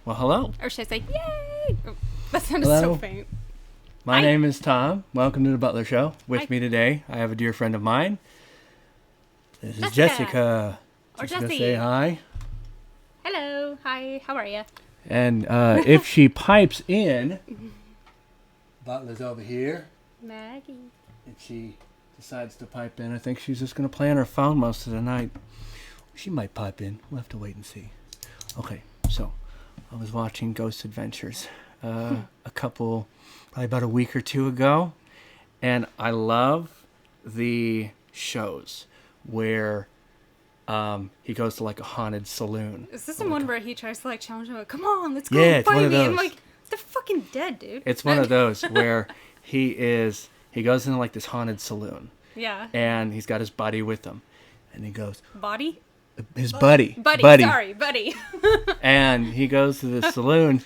Well, hello. Or should I say, yay? Oh, that sounded Hello. so faint. My Hi. name is Tom. Welcome to the Butler Show. With Hi. me today, I have a dear friend of mine. This is Jessica. Jessica. Or Jessica, Jessie. say hi. Hello. Hi. How are you? And if she pipes in, Butler's over here. Maggie. If she decides to pipe in, I think she's just going to play on her phone most of the night. She might pipe in. We'll have to wait and see. Okay, so I was watching Ghost Adventures probably about a week or two ago, and I love the shows where he goes to like a haunted saloon. Is this the one where he tries to like challenge him? Like, come on, let's go Yeah, it's fight one of me. I'm those. like, they're fucking dead, dude. It's one of those where he goes into like this haunted saloon, Yeah. and he's got his buddy with him, and he goes, Body? his buddy. Sorry, buddy. And he goes to the saloon,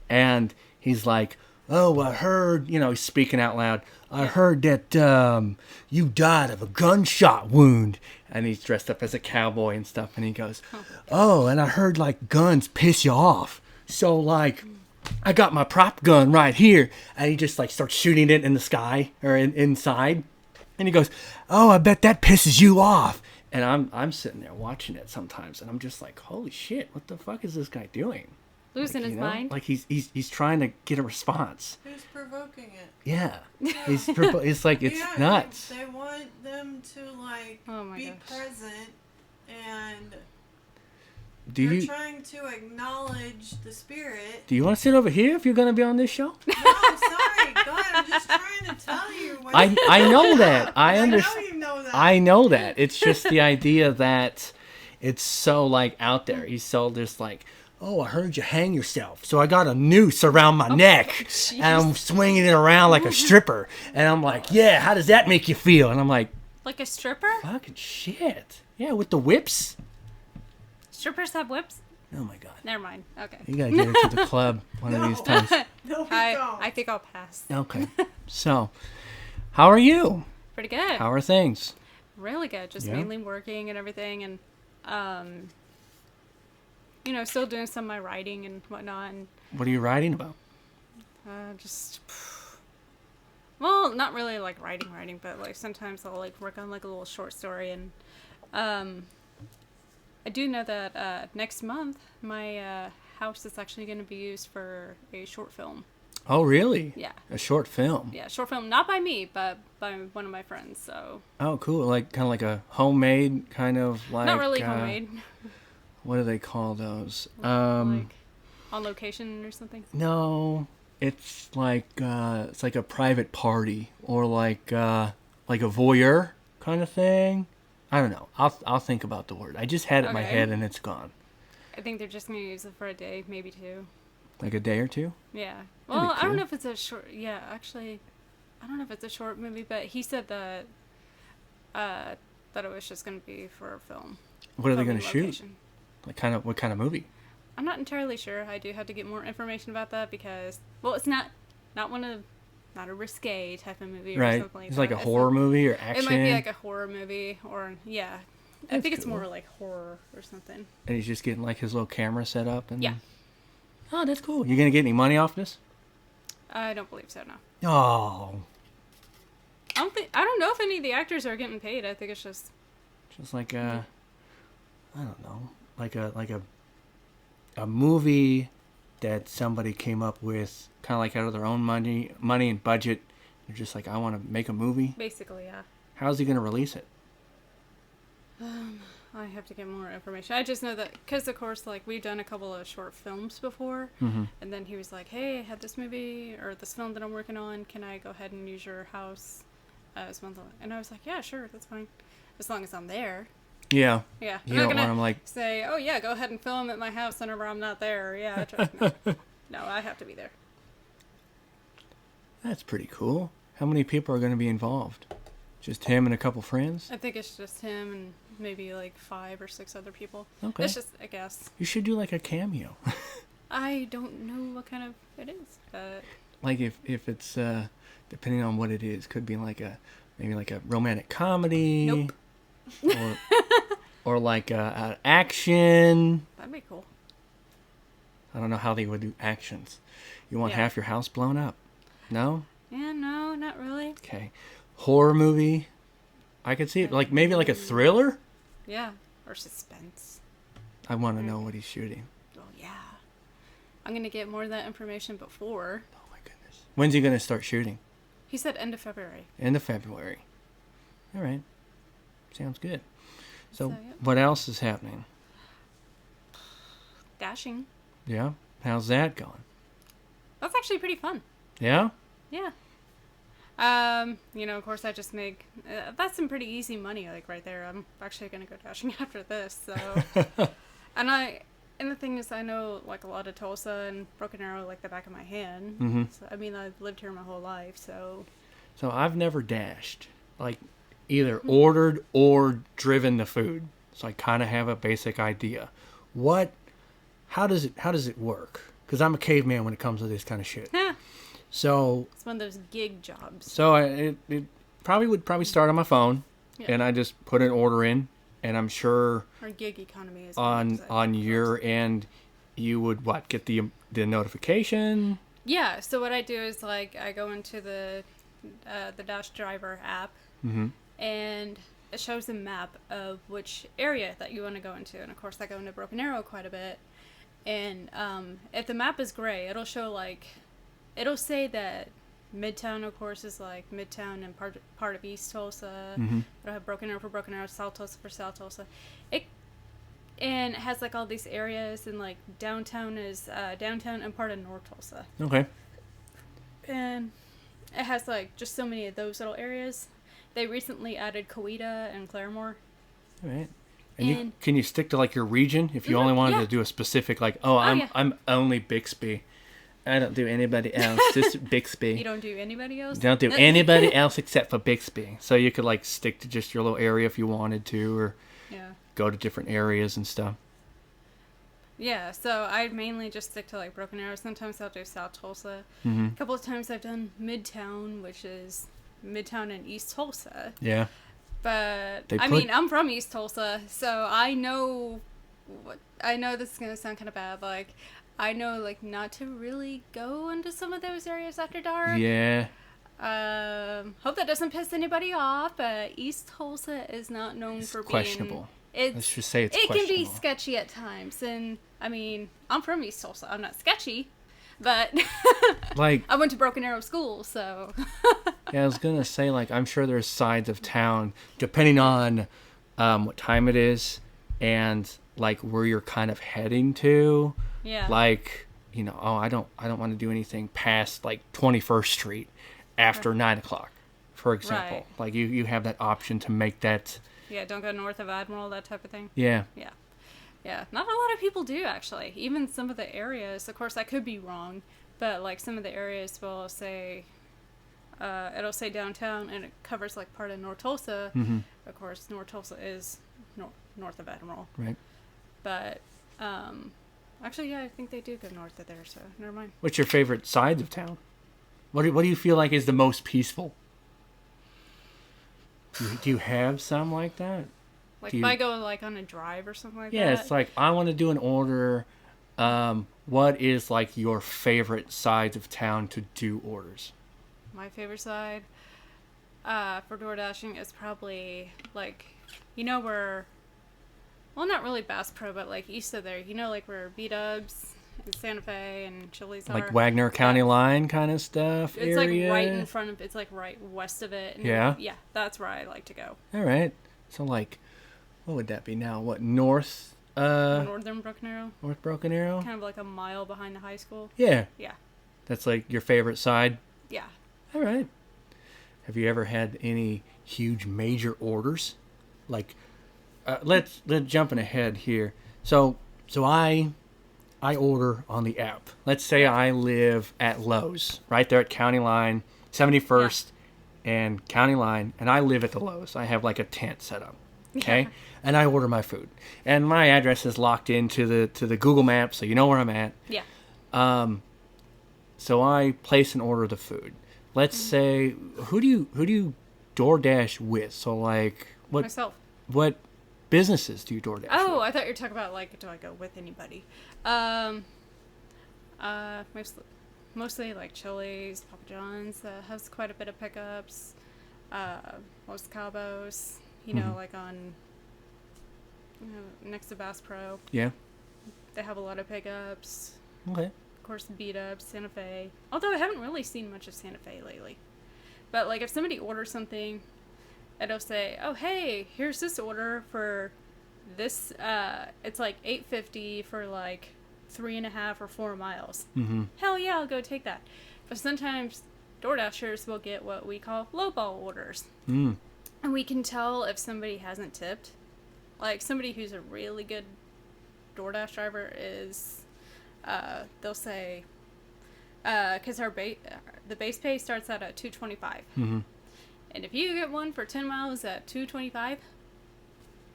and he's like, oh, I heard, he's speaking out loud. I heard that you died of a gunshot wound. And he's dressed up as a cowboy and stuff. And he goes, oh, and I heard, like, guns piss you off. So, like, I got my prop gun right here. And he just, like, starts shooting it in the sky or inside. And he goes, oh, I bet that pisses you off. And I'm sitting there watching it sometimes. And I'm just like, holy shit, what the fuck is this guy doing? Losing his mind. Like he's trying to get a response. Who's provoking it? Yeah, it's like it's Yeah, nuts. They want them to like Oh my be gosh. present, and Do they're you trying to acknowledge the spirit. want to sit over here if you're gonna be on this show? No, sorry, God, I'm just trying to tell you. What I know that. I know understand. you know that. I know that. It's just the idea that it's so like out there. He's so just like, oh, I heard you hang yourself, so I got a noose around my neck, jeez. and I'm swinging it around like a stripper. And I'm like, yeah, how does that make you feel? And I'm like, Like a stripper? fucking shit. Yeah, with the whips. Strippers have whips? Oh my god. Never mind. Okay. You gotta get her to the club one of these times. No, we don't. I think I'll pass. Okay. So, how are you? Pretty good. How are things? Really good. Just Yeah? mainly working and everything, and still doing some of my writing and whatnot, and What are you writing about? just not really like writing, but like sometimes I'll like work on like a little short story, and I do know that next month my house is actually going to be used for a short film. Oh, really? Yeah. A short film. Yeah, short film, not by me, but by one of my friends. So Oh, cool. Like kind of like a homemade kind of like. not really homemade. What do they call those? Like on location or something. No, it's like a private party or like a voyeur kind of thing. I don't know. I'll think about the word. I just had it in my Okay. head and it's gone. I think they're just gonna use it for a day, maybe two. Like a day or two. Yeah. That'd be Well, I cool. don't know if it's a short. Yeah, actually, I don't know if it's a short movie, but he said that it was just gonna be for a film. What are they filming gonna shoot? location. Like what kind of movie? I'm not entirely sure. I do have to get more information about that because, it's not a risque type of movie or Right. something like It's that. like a horror movie or action. It might be like a horror movie or yeah. I That's think it's cool. more like horror or something. And he's just getting like his little camera set up and. Yeah. Oh, that's cool. You gonna get any money off this? I don't believe so. No. Oh, I don't know if any of the actors are getting paid. I think it's just. just like I don't know, like a movie that somebody came up with, kind of like out of their own money and budget. They're just like, I want to make a movie. Basically, yeah. How's he gonna release it? I have to get more information. I just know that because, of course, like we've done a couple of short films before, and then he was like, "Hey, I have this movie or this film that I'm working on. Can I go ahead and use your house as one?" And I was like, "Yeah, sure, that's fine, as long as I'm there." Yeah. Yeah, You I'm don't not want gonna him like. say, "Oh yeah, go ahead and film at my house whenever I'm not there." Yeah, trust me. No, I have to be there. That's pretty cool. How many people are gonna be involved? Just him and a couple friends? I think it's just him and maybe like 5 or 6 other people. Okay. It's just, I guess. You should do like a cameo. I don't know what kind of it is, but Like if it's depending on what it is, could be like maybe like a romantic comedy. Nope. Or like an action. that'd be cool. I don't know how they would do actions. You want Yeah. half your house blown up? No? Yeah, no, not really. Okay. Horror movie? I could see it. Like, maybe like a thriller? Yeah, or suspense. I want to know what he's shooting. Oh, yeah. I'm going to get more of that information before. Oh, my goodness. When's he going to start shooting? He said end of February. End of February. All right. Sounds good. So, Yep. what else is happening? Dashing. Yeah? How's that going? That's actually pretty fun. Yeah? Yeah. Of course I just make, that's some pretty easy money, like right there. I'm actually going to go dashing after this, so. And the thing is, I know like a lot of Tulsa and Broken Arrow like the back of my hand. Mm-hmm. So, I mean, I've lived here my whole life, so. So, I've never dashed. Like, either ordered or driven the food. So, I kind of have a basic idea. How does it work? Because I'm a caveman when it comes to this kind of shit. Yeah. So It's one of those gig jobs. So it would start on my phone, Yeah. and I just put an order in, and I'm sure Our gig economy is on your end, you would get the notification. Yeah. So what I do is like I go into the Dash Driver app, Mm-hmm. and it shows a map of which area that you want to go into, and of course I go into Broken Arrow quite a bit. And if the map is gray, it'll say that Midtown, of course, is like Midtown and part of East Tulsa. Mm-hmm. It'll have Broken Arrow for Broken Arrow, South Tulsa for South Tulsa. It has like all these areas, and like downtown is downtown and part of North Tulsa. Okay. And it has like just so many of those little areas. They recently added Coweta and Claremore. All right. And can you stick to like your region if you only wanted yeah. to do a specific like yeah. I'm only Bixby. I don't do anybody else. Just Bixby. You don't do anybody else? Don't do anybody else except for Bixby. So you could like stick to just your little area if you wanted to, or Yeah. go to different areas and stuff. Yeah, so I mainly just stick to like Broken Arrow. Sometimes I'll do South Tulsa. Mm-hmm. A couple of times I've done Midtown, which is Midtown and East Tulsa. Yeah. But I'm from East Tulsa, so I know this is gonna sound kind of bad. Like, I know like not to really go into some of those areas after dark. Yeah. Hope that doesn't piss anybody off. But East Tulsa is not known for questionable. Let's just say it's it questionable. can be sketchy at times, and I mean, I'm from East Tulsa. I'm not sketchy, but like I went to Broken Arrow school, so. Yeah, I was gonna say like I'm sure there's sides of town depending on what time it is and like where you're kind of heading to. Yeah. Like, I don't want to do anything past like 21st Street after 9:00, for example. Right. Like you have that option to make that. Yeah, don't go north of Admiral, that type of thing. Yeah. Yeah. Yeah, not a lot of people do, actually. Even some of the areas, of course, I could be wrong, but, like, some of the areas will say, it'll say downtown, and it covers, like, part of North Tulsa. Mm-hmm. Of course, North Tulsa is north of Admiral. Right. But, actually, yeah, I think they do go north of there, so never mind. What's your favorite sides of town? What do you feel like is the most peaceful? Do you have some like that? Like, if I go, like, on a drive or something like that? Yeah, it's like, I want to do an order. What is, like, your favorite sides of town to do orders? My favorite side for door dashing is probably, like, where, well, not really Bass Pro, but, like, east of there. Like, where B-Dubs and Santa Fe and Chili's are. Like Wagner County line kind of stuff It's, area? like, right in front of, it's, like, right west of it. And Yeah? Yeah, that's where I like to go. All right. So, like, what would that be now? What, north? Northern Broken Arrow. North Broken Arrow? Kind of like a mile behind the high school. Yeah. Yeah. That's, like, your favorite side? Yeah. All right. Have you ever had any huge major orders? Like, let's jumping ahead here. So I order on the app. Let's say I live at Lowe's, right there at County Line, 71st and County Line, and I live at the Lowe's. I have like a tent set up, okay? Yeah. And I order my food, and my address is locked into the Google Maps, so you know where I'm at. Yeah. So I place an order of the food. Let's say, who do you DoorDash with? So like Myself. what businesses do you DoorDash Oh, with? I thought you were talking about, like, do I go with anybody? Mostly like Chili's, Papa John's has quite a bit of pickups. Los Cabos, like on next to Bass Pro. Yeah. They have a lot of pickups. Okay. Of course, beat ups, Santa Fe. Although I haven't really seen much of Santa Fe lately. But like if somebody orders something, it'll say, "Oh hey, here's this order for this." It's like $8.50 for like 3.5 or 4 miles. Mm-hmm. Hell yeah, I'll go take that. But sometimes DoorDashers will get what we call lowball orders. Mm. And we can tell if somebody hasn't tipped. Like somebody who's a really good DoorDash driver is, they'll say, because the base pay starts out at $2.25. Mm-hmm. And if you get one for 10 miles at $2.25,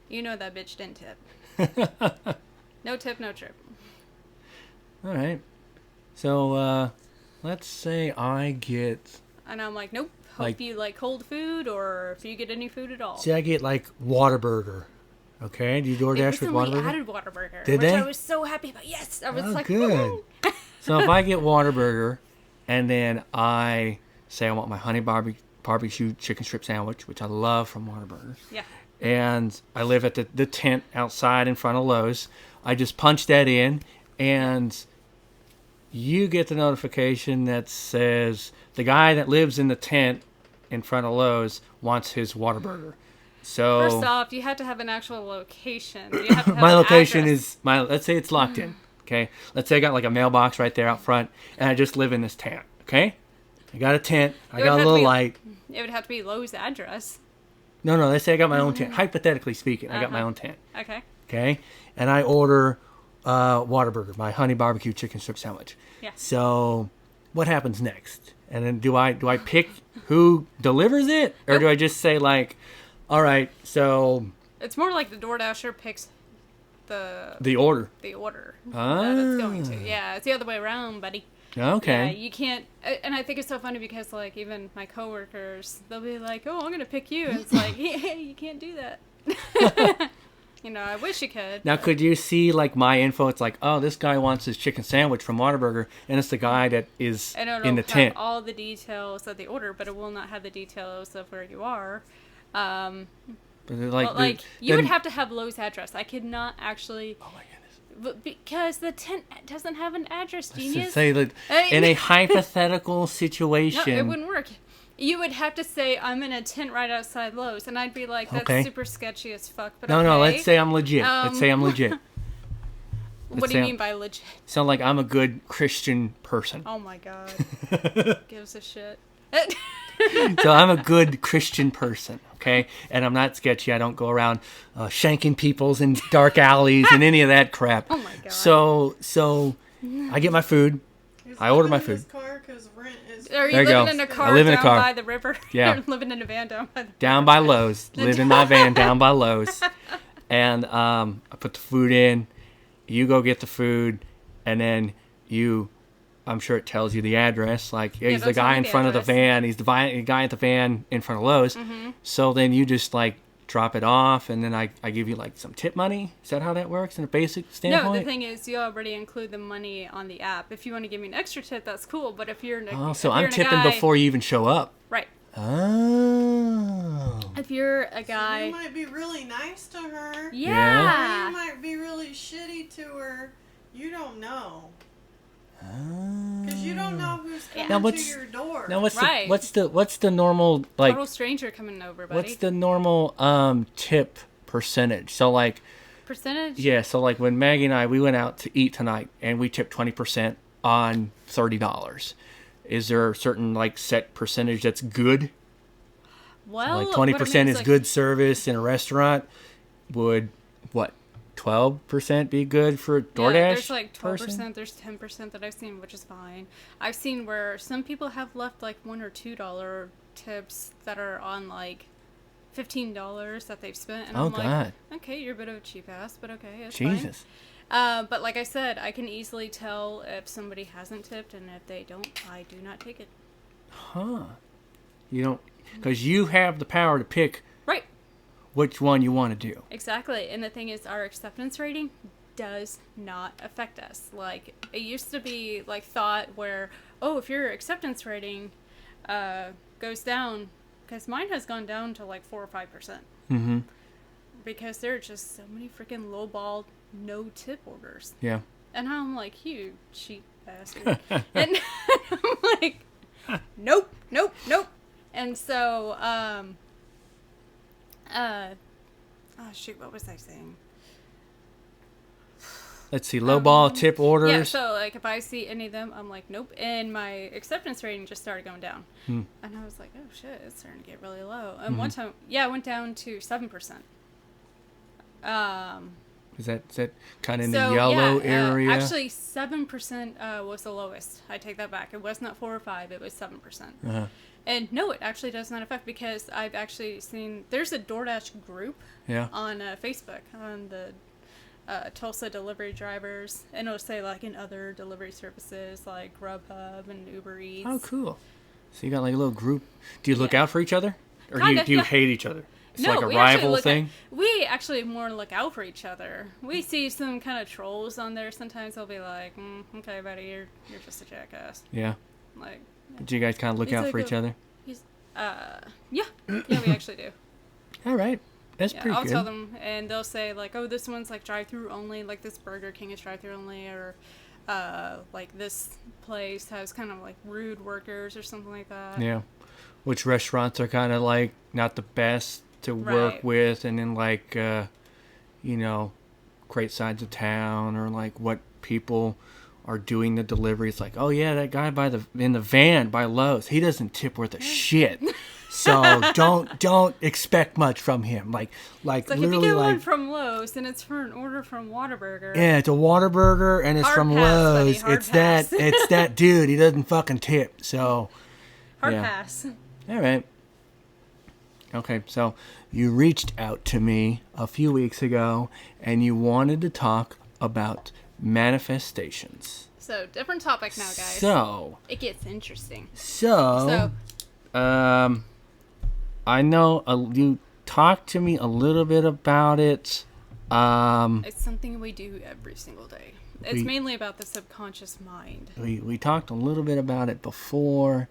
you know that bitch didn't tip. No tip, no trip. All right. So, let's say I get... And I'm like, nope. Hope Like- you like cold food or if you get any food at all. See, I get like Whataburger. Okay, do you DoorDash with Recently Whataburger? added Whataburger, Did which they? I was so happy about. Yes, I was like, good. woo! So if I get Whataburger, and then I say I want my honey barbecue chicken strip sandwich, which I love from Whataburger, Yeah. and I live at the tent outside in front of Lowe's, I just punch that in, and you get the notification that says the guy that lives in the tent in front of Lowe's wants his Whataburger. So First off, you have to have an actual location. You have to have my an location address. is let's say it's locked in. Okay, let's say I got like a mailbox right there out front, and I just live in this tent. Okay, I got a tent. I It got would a have little to be- light. It would have to be Lowe's address. No, let's say I got my own tent. Hypothetically speaking, I got my Uh-huh. own tent. Okay. Okay, and I order Whataburger, my honey barbecue chicken strip sandwich. Yeah. So what happens next? And then do I pick who delivers it, or do I just say like, all right, so It's more like the DoorDasher picks the the order? order Ah. that it's going to. Yeah, it's the other way around, buddy. Yeah, Okay. you can't. And I think it's so funny because like even my coworkers, they'll be like, "Oh, I'm gonna pick you." And it's like, hey, you can't do that. I wish you could. Now, could you see like my info? It's like, oh, this guy wants his chicken sandwich from Whataburger, and it's the guy that is And it'll in the have tent. all the details of the order, but it will not have the details of where you are. But You would have to have Lowe's address. I could not actually. Oh my goodness. But because the tent doesn't have an address, To genius. say that in a hypothetical situation. No, it wouldn't work. You would have to say, I'm in a tent right outside Lowe's, and I'd be like, that's Okay. super sketchy as fuck, but No, okay. let's say I'm legit. Let's say I'm legit. What do you mean by legit? Sound like I'm a good Christian person. Oh my god. Gives a shit. So I'm a good Christian person, okay? And I'm not sketchy. I don't go around shanking peoples in dark alleys and any of that crap. Oh my god. So I get my food. I order my food. Are you There you go. living in a I car live in a down car. by the river? Yeah. You're living in a van down by the Down by Lowe's. Live in my van down by Lowe's. And I put the food in. You go get the food. And then I'm sure it tells you the address. Like, he's it'll the tell guy me in the front of the address. van. He's the guy at the van in front of Lowe's. Mm-hmm. So then you just, like, drop it off. And then I give you, like, some tip money. Is that how that works in a basic standpoint? No, the thing is, you already include the money on the app. If you want to give me an extra tip, that's cool. But if you're Oh, so if I'm you're a tipping guy, before you even show up. Right. Oh. If you're a guy, You might be really nice to her. Or yeah. you might be really shitty to her. You don't know. Oh. Because you don't know who's coming Now to what's- your door. Now Right. what's the normal like Total stranger coming over, buddy. what's the normal tip percentage? So like percentage? yeah, so like when Maggie and I we went out to eat tonight and we tipped 20% on $30. Is there a certain like set percentage that's good? Well, Like what I mean 20% is like, good service in a restaurant. Would what 12% be good for a DoorDash? Yeah, there's like 12%, person? there's 10% that I've seen, which is fine. I've seen where some people have left like $1 or $2 tips that are on like $15 that they've spent, and Oh I'm God. like, okay, you're a bit of a cheap ass, but okay, it's Jesus. fine. But like I said, I can easily tell if somebody hasn't tipped, and if they don't, I do not take it. Huh. You don't because you have the power to pick Right. which one you want to do. Exactly. And the thing is, our acceptance rating does not affect us. Like, it used to be, like, thought where, oh, if your acceptance rating goes down, because mine has gone down to, like, 4 or 5%. Mm-hmm. Because there are just so many freaking lowball, no-tip orders. Yeah. And I'm like, you cheap bastard. And I'm like, nope. And so, oh shoot, what was I saying? Let's see, lowball tip orders. Yeah, so like if I see any of them, I'm like, nope. And my acceptance rating just started going down. And I was like, oh shit, it's starting to get really low. And one time, it went down to 7%. Is that kind of in the yellow area? Actually, 7% was the lowest. I take that back. It was not 4 or 5. It was 7%. Uh-huh. And no, it actually does not affect, because I've actually seen, there's a DoorDash group on Facebook on the Tulsa delivery drivers, and it'll say like in other delivery services like Grubhub and Uber Eats. Oh, cool. So you got like a little group. Do you look out for each other? Or Kinda, do you hate each other? It's No, like a we actually rival thing? We actually more look out for each other. We see some kind of trolls on there. Sometimes they'll be like, okay, buddy, you're just a jackass. Yeah. Like, Do you guys kind of look out for each other? Yeah, we actually do. All right. That's pretty I'll good. tell them, and they'll say like, oh, this one's like drive-through only, like this Burger King is drive-through only, or like this place has kind of like rude workers or something like that. Yeah. Which restaurants are kind of like not the best to work Right. with, and then like, great sides of town, or like what people are doing the deliveries. Like, oh yeah, that guy in the van by Lowe's, he doesn't tip worth a shit. So don't expect much from him. Like It's like literally if you get like one from Lowe's, and it's for an order from Whataburger. yeah, it's a Whataburger and it's Hard from pass, buddy, Lowe's. hard It's pass. that dude. He doesn't fucking tip. So Hard yeah. pass. All right. Okay, so you reached out to me a few weeks ago, and you wanted to talk about manifestations. So different topic now, guys. So it gets interesting. I know you talked to me a little bit about it. It's something we do every single day. It's mainly about the subconscious mind. We talked a little bit about it before,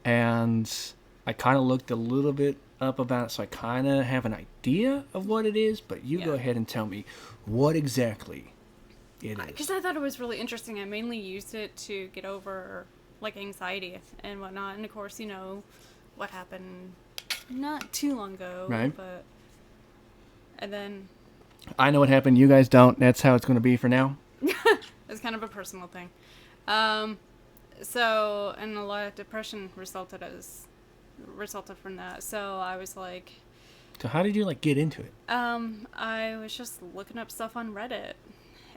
and I kind of looked a little bit up about it, so I kind of have an idea of what it is, but you go ahead and tell me what exactly it is. Because I thought it was really interesting. I mainly used it to get over like anxiety and whatnot, and of course, you know what happened not too long ago, Right. and then I know what happened. You guys don't. That's how it's going to be for now. it's kind of a personal thing. And a lot of depression resulted from that. So I was like, So how did you like get into it? I was just looking up stuff on Reddit,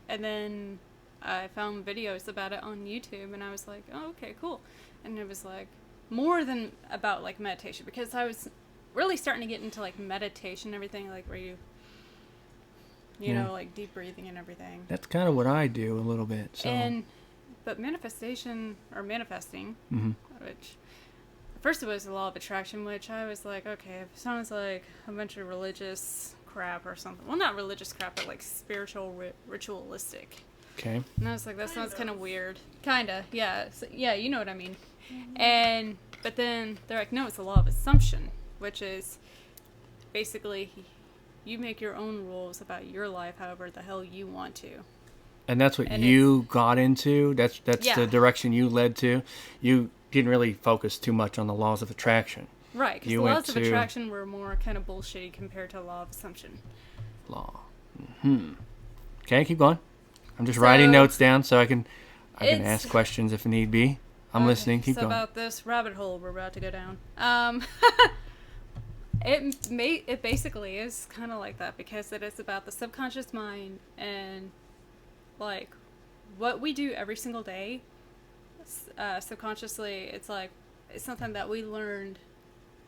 and then I found videos about it on YouTube, and I was like, oh, okay, cool. And it was like more than about like meditation, because I was really starting to get into like meditation and everything, like where you know, like deep breathing and everything. That's kind of what I do a little bit. So. But manifesting, Mm-hmm. which first it was the law of attraction, which I was like, okay, it sounds like a bunch of religious crap or something. Well, not religious crap, but like spiritual, ritualistic. Okay. And I was like, that sounds kind of weird. Kinda, yeah. So, yeah, you know what I mean. But then they're like, no, it's the law of assumption, which is basically you make your own rules about your life however the hell you want to. And that's what you got into? That's the direction you led to? You didn't really focus too much on the laws of attraction. Right, because the laws of attraction were more kind of bullshitty compared to the law of assumption. Okay, keep going. I'm just writing notes down so I can ask questions if need be. I'm listening. Keep going. About this rabbit hole we're about to go down. It basically is kind of like that, because it is about the subconscious mind and like what we do every single day. Subconsciously, it's something that we learned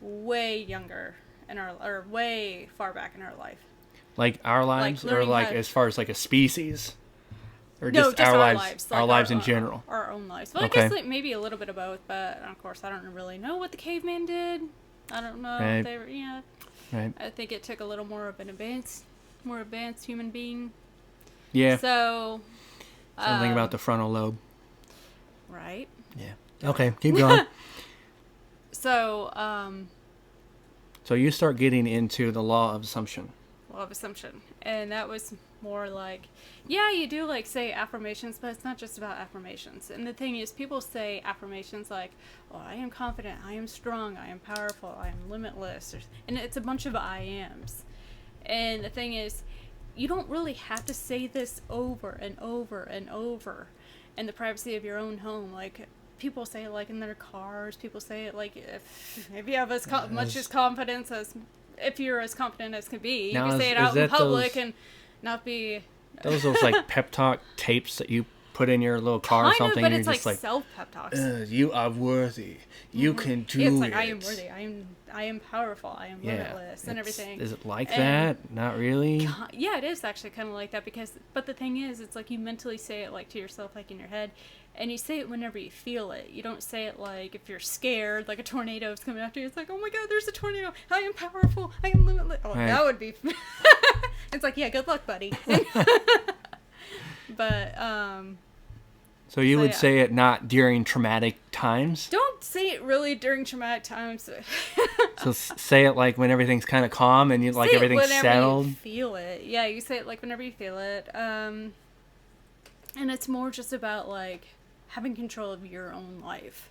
way younger or way far back in our life. Like our lives, or like as far as like a species, or no, just our lives, like our lives in general. Our own lives. Well, Okay. I guess like maybe a little bit of both, but of course I don't really know what the caveman did. I don't know Right. if they were, Right. I think it took a little more of an advanced human being Yeah. So. Something about the frontal lobe. Right. Yeah. Okay, keep going. So. So you start getting into the law of assumption. Law of assumption, and that was more like, yeah, you do like say affirmations, but it's not just about affirmations. And the thing is, people say affirmations like, oh, I am confident, I am strong, I am powerful, I am limitless, and it's a bunch of I ams. And the thing is, you don't really have to say this over and over and over in the privacy of your own home. Like, people say it like in their cars, people say it like if you have as much as confidence as, if you're as confident as can be, now, you can say it out in public and not be... Those like pep talk tapes that you put in your little car or something, but and it's you're like just like self-pep talks. You are worthy. You can do it. It's like, I am worthy. I am powerful. I am limitless and everything. Is it like that? Not really. Yeah, it is actually kind of like that but the thing is, it's like you mentally say it like to yourself, like in your head, and you say it whenever you feel it. You don't say it like if you're scared, like a tornado is coming after you. It's like, oh my God, there's a tornado. I am powerful. I am limitless. Oh, right. That would be... It's like, yeah, good luck, buddy. But, So you would say it not during traumatic times? Don't say it really during traumatic times. So say it like when everything's kind of calm and you like say everything's it whenever settled? You feel it. Yeah, you say it like whenever you feel it. And it's more just about like having control of your own life.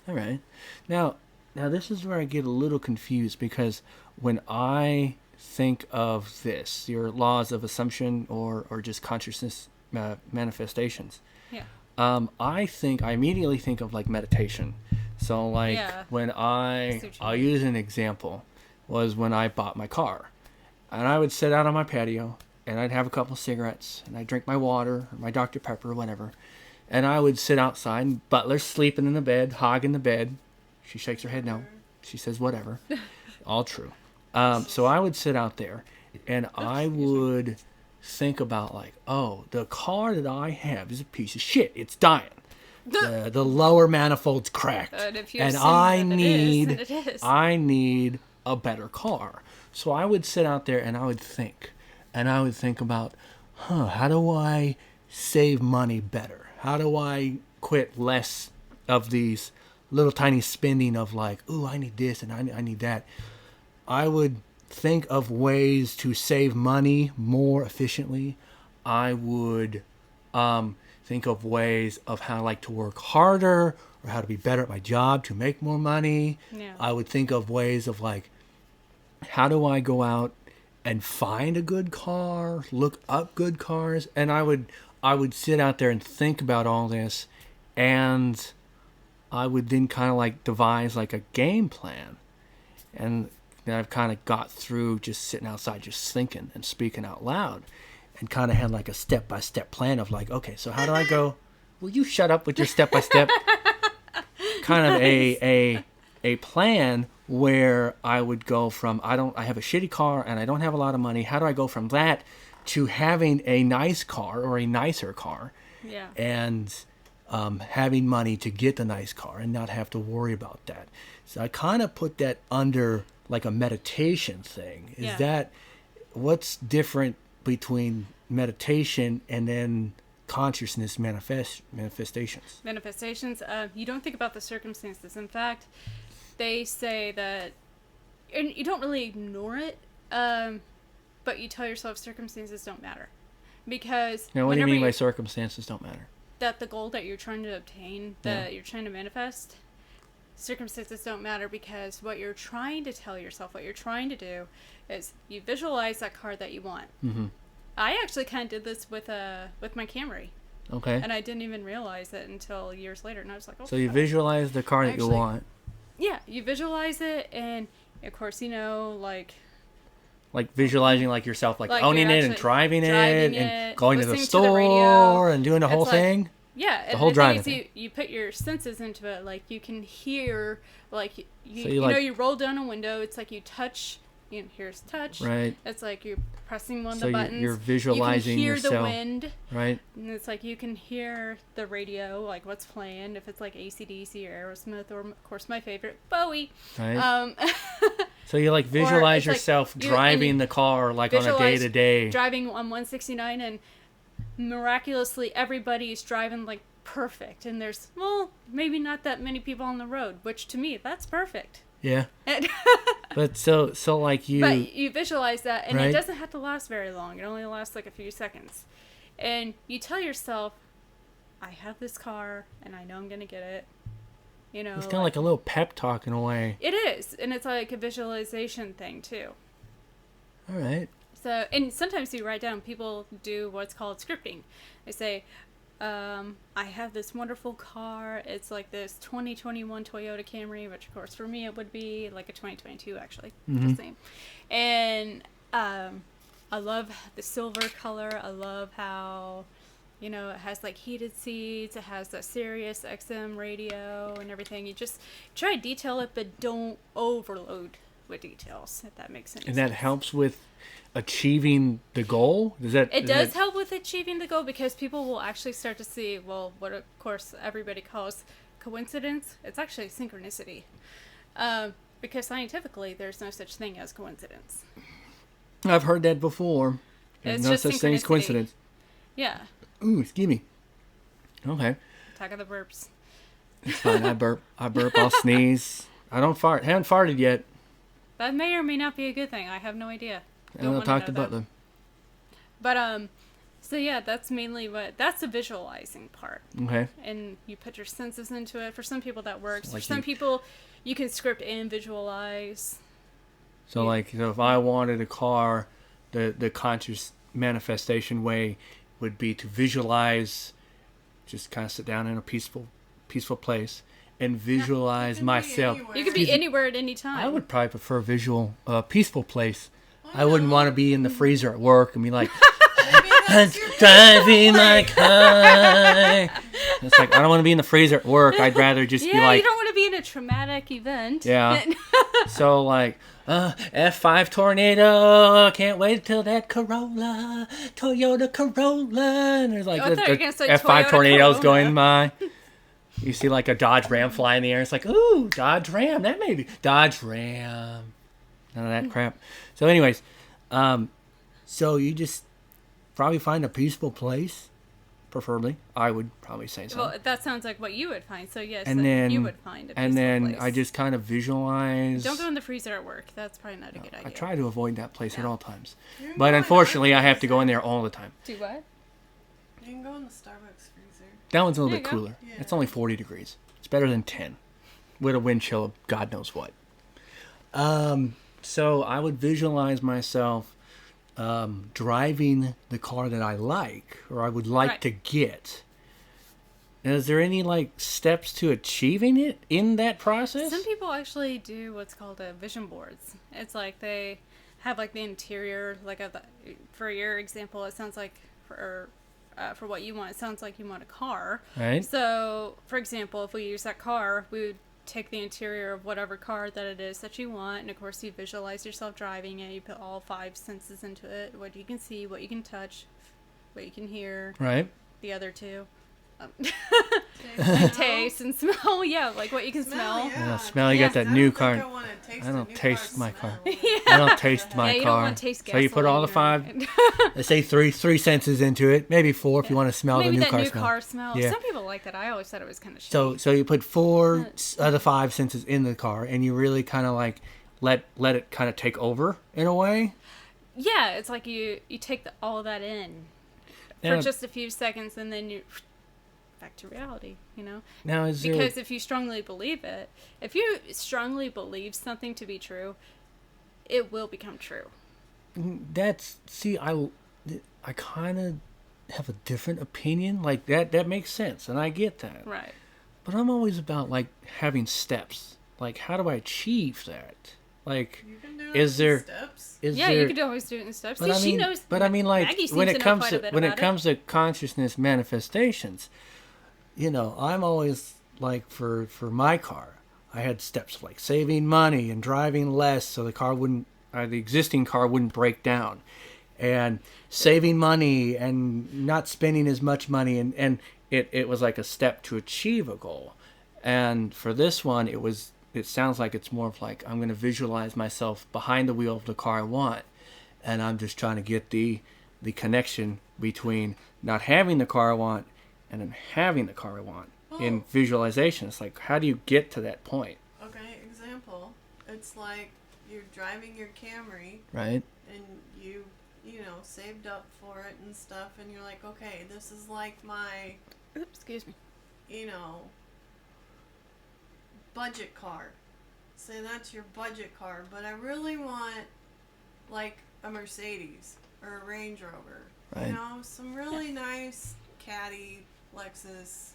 All right. Now this is where I get a little confused, because when I think of this, your laws of assumption or just consciousness manifestations, yeah. I immediately think of like meditation. So like when I'll use an example, was when I bought my car, and I would sit out on my patio and I'd have a couple cigarettes and I'd drink my water or my Dr. Pepper or whatever, and I would sit outside and Butler's sleeping in the bed, hogging the bed. She shakes her head no. She says whatever. All true. So I would sit out there and I would think about like, oh, the car that I have is a piece of shit. It's dying. The lower manifold's cracked. And I need a better car. So I would sit out there and I would think. And I would think about, how do I save money better? How do I quit less of these little tiny spending of like, ooh, I need this and I need that. I would think of ways to save money more efficiently. I would think of ways of how I like to work harder or how to be better at my job to make more money. Yeah. I would think of ways of like, how do I go out and find a good car, look up good cars, and I would sit out there and think about all this, and I would then kind of like devise like a game plan. And then I've kind of got through just sitting outside, just thinking and speaking out loud, and kind of had like a step-by-step plan of like, okay, so how do I go? Will you shut up with your step-by-step? Kind of a plan where I would go from, I have a shitty car and I don't have a lot of money. How do I go from that to having a nice car or a nicer car? Yeah. And having money to get the nice car and not have to worry about that. So I kind of put that under like a meditation thing. Is that what's different between meditation and then consciousness manifestations? Manifestations, you don't think about the circumstances. In fact, they say that, and you don't really ignore it, but you tell yourself circumstances don't matter. Because now, what do you mean by circumstances don't matter? That the goal that you're trying to obtain, that you're trying to manifest, circumstances don't matter, because what you're trying to tell yourself, what you're trying to do, is you visualize that car that you want. Mm-hmm. I actually kind of did this with my Camry. Okay. And I didn't even realize it until years later, and I was like, oh. So you visualize the car that you want. Yeah, you visualize it, and of course, like visualizing like yourself, like owning it and driving it and going to the store to the and doing the whole thing. Yeah, the whole driving thing. You put your senses into it, like you can hear, like you roll down a window. It's like you touch. Here's touch. Right. It's like you're pressing one of the buttons. You're visualizing yourself. You can hear the wind. Right. And it's like you can hear the radio, like what's playing. If it's like AC/DC or Aerosmith, or of course my favorite, Bowie. Right. So you visualize yourself driving the car on a day-to-day. Driving on 169 and miraculously everybody's driving like perfect, and there's, well, maybe not that many people on the road, which to me, that's perfect. Yeah. But so like you. But you visualize that, and right? it doesn't have to last very long. It only lasts like a few seconds. And you tell yourself, I have this car, and I know I'm going to get it. You know, it's kind of like a little pep talk in a way. It is. And it's like a visualization thing, too. All right. So, and sometimes you write down, people do what's called scripting. They say, I have this wonderful car. It's like this 2021 Toyota Camry, which of course for me it would be like a 2022 actually. The same. And I love the silver color. I love how, you know, it has like heated seats. It has the Sirius XM radio and everything. You just try to detail it, but don't overload with details, if that makes any sense. And that helps with achieving the goal? It does help with achieving the goal, because people will actually start to see, well, what of course everybody calls coincidence. It's actually synchronicity. Because scientifically, there's no such thing as coincidence. I've heard that before. There's It's no just such thing as coincidence. Yeah. Ooh, excuse me. Okay. Attack of the burps. It's fine. I burp, I'll sneeze. I don't fart. Haven't farted yet. That may or may not be a good thing. I have no idea. And I'll talk to Butler. But, so yeah, that's mainly that's the visualizing part. Okay. And you put your senses into it. For some people that works. So like For some people, you can script and visualize. So like, so if I wanted a car, the conscious manifestation way would be to visualize, just kind of sit down in a peaceful place and visualize myself. You could be anywhere at any time. I would probably prefer visual, peaceful place. I wouldn't want to be in the freezer at work and be like, I'm driving my car. It's like, I don't want to be in the freezer at work. I'd rather just be like... you don't want to be in a traumatic event. Yeah. So like, F5 tornado, can't wait till that Corolla, Toyota Corolla. And there's like I thought you were gonna say F5 Toyota tornadoes Corolla. going by. You see like a Dodge Ram fly in the air. It's like, ooh, Dodge Ram. That may be Dodge Ram. None of that crap. So anyways, so you just probably find a peaceful place, preferably. I would probably say so. Well, that sounds like what you would find. So yes, and then you would find a peaceful and then place. I just kind of visualize. Don't go in the freezer at work. That's probably not a good idea. I try to avoid that place at all times, You can but go in unfortunately, our I have to go in freezer. there all the time. Do what? You can go in the Starbucks freezer. That one's a little There bit you go. cooler. Yeah. It's only 40 degrees. It's better than 10, with a wind chill of God knows what. So I would visualize myself driving the car that I like, or I would like Right. to get. Now, is there any like steps to achieving it in that process? Some people actually do what's called vision boards. It's like they have like the interior, like for your example, it sounds like for what you want, it sounds like you want a car. Right. So, for example, if we use that car, we would take the interior of whatever car that it is that you want, and of course you visualize yourself driving it. You put all 5 senses into it: what you can see, what you can touch, what you can hear, Right. the other 2. Taste. Taste and smell. Yeah, like what you can smell. Yeah, smell. You got that I new don't car. think I wanna taste I a don't new taste car's my car. smell. I don't taste my Yeah, you car. don't want to taste So you put all the gasoline 5. They say three senses into it, maybe 4 if you want to smell Maybe the new that car new smell. car smell. Yeah. Some people like that. I always thought it was kind of shitty. So you put 4 of the 5 senses in the car, and you really kind of like let it kind of take over in a way. Yeah, it's like you take all of that in Now- for just a few seconds, and then you back to reality, you know? Now is there? Because if you strongly believe it, if you strongly believe something to be true, it will become true. That's I kind of have a different opinion. Like that makes sense, and I get that. Right. But I'm always about like having steps. Like how do I achieve that? Like You can do it is in there steps. is Yeah, there? you could always do it in steps. But See, I mean, she knows. but I mean, like Maggie when seems it to comes know to quite a bit when it about comes to consciousness manifestations, you know, I'm always like for my car, I had steps like saving money and driving less so the existing car wouldn't break down, and saving money and not spending as much money, and it was like a step to achieve a goal. And for this one, it sounds like it's more of like I'm going to visualize myself behind the wheel of the car I want, and I'm just trying to get the connection between not having the car I want, and then having the car I want in visualization. It's like, how do you get to that point? Okay, example. It's like you're driving your Camry, right? And you know, saved up for it and stuff, and you're like, okay, this is like my, excuse me, you know, budget car. Say that's your budget car, but I really want like a Mercedes or a Range Rover. Right. You know, some really nice Caddy, Lexus,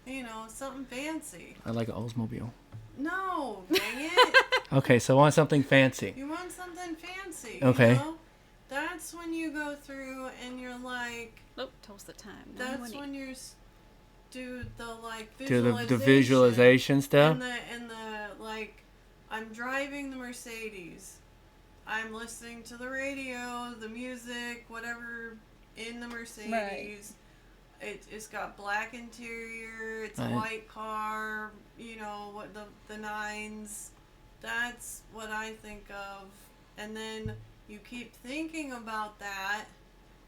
you know, something fancy. I like an Oldsmobile. No, dang it. Okay, so I want something fancy. You want something fancy. Okay. You know? That's when you go through and you're like... Oh, tell us the time. That's when you do the, like, Do visualization. the visualization stuff? And the, like, I'm driving the Mercedes. I'm listening to the radio, the music, whatever in the Mercedes. Right. It's got black interior. It's right. a white car. You know, what the nines. That's what I think of. And then you keep thinking about that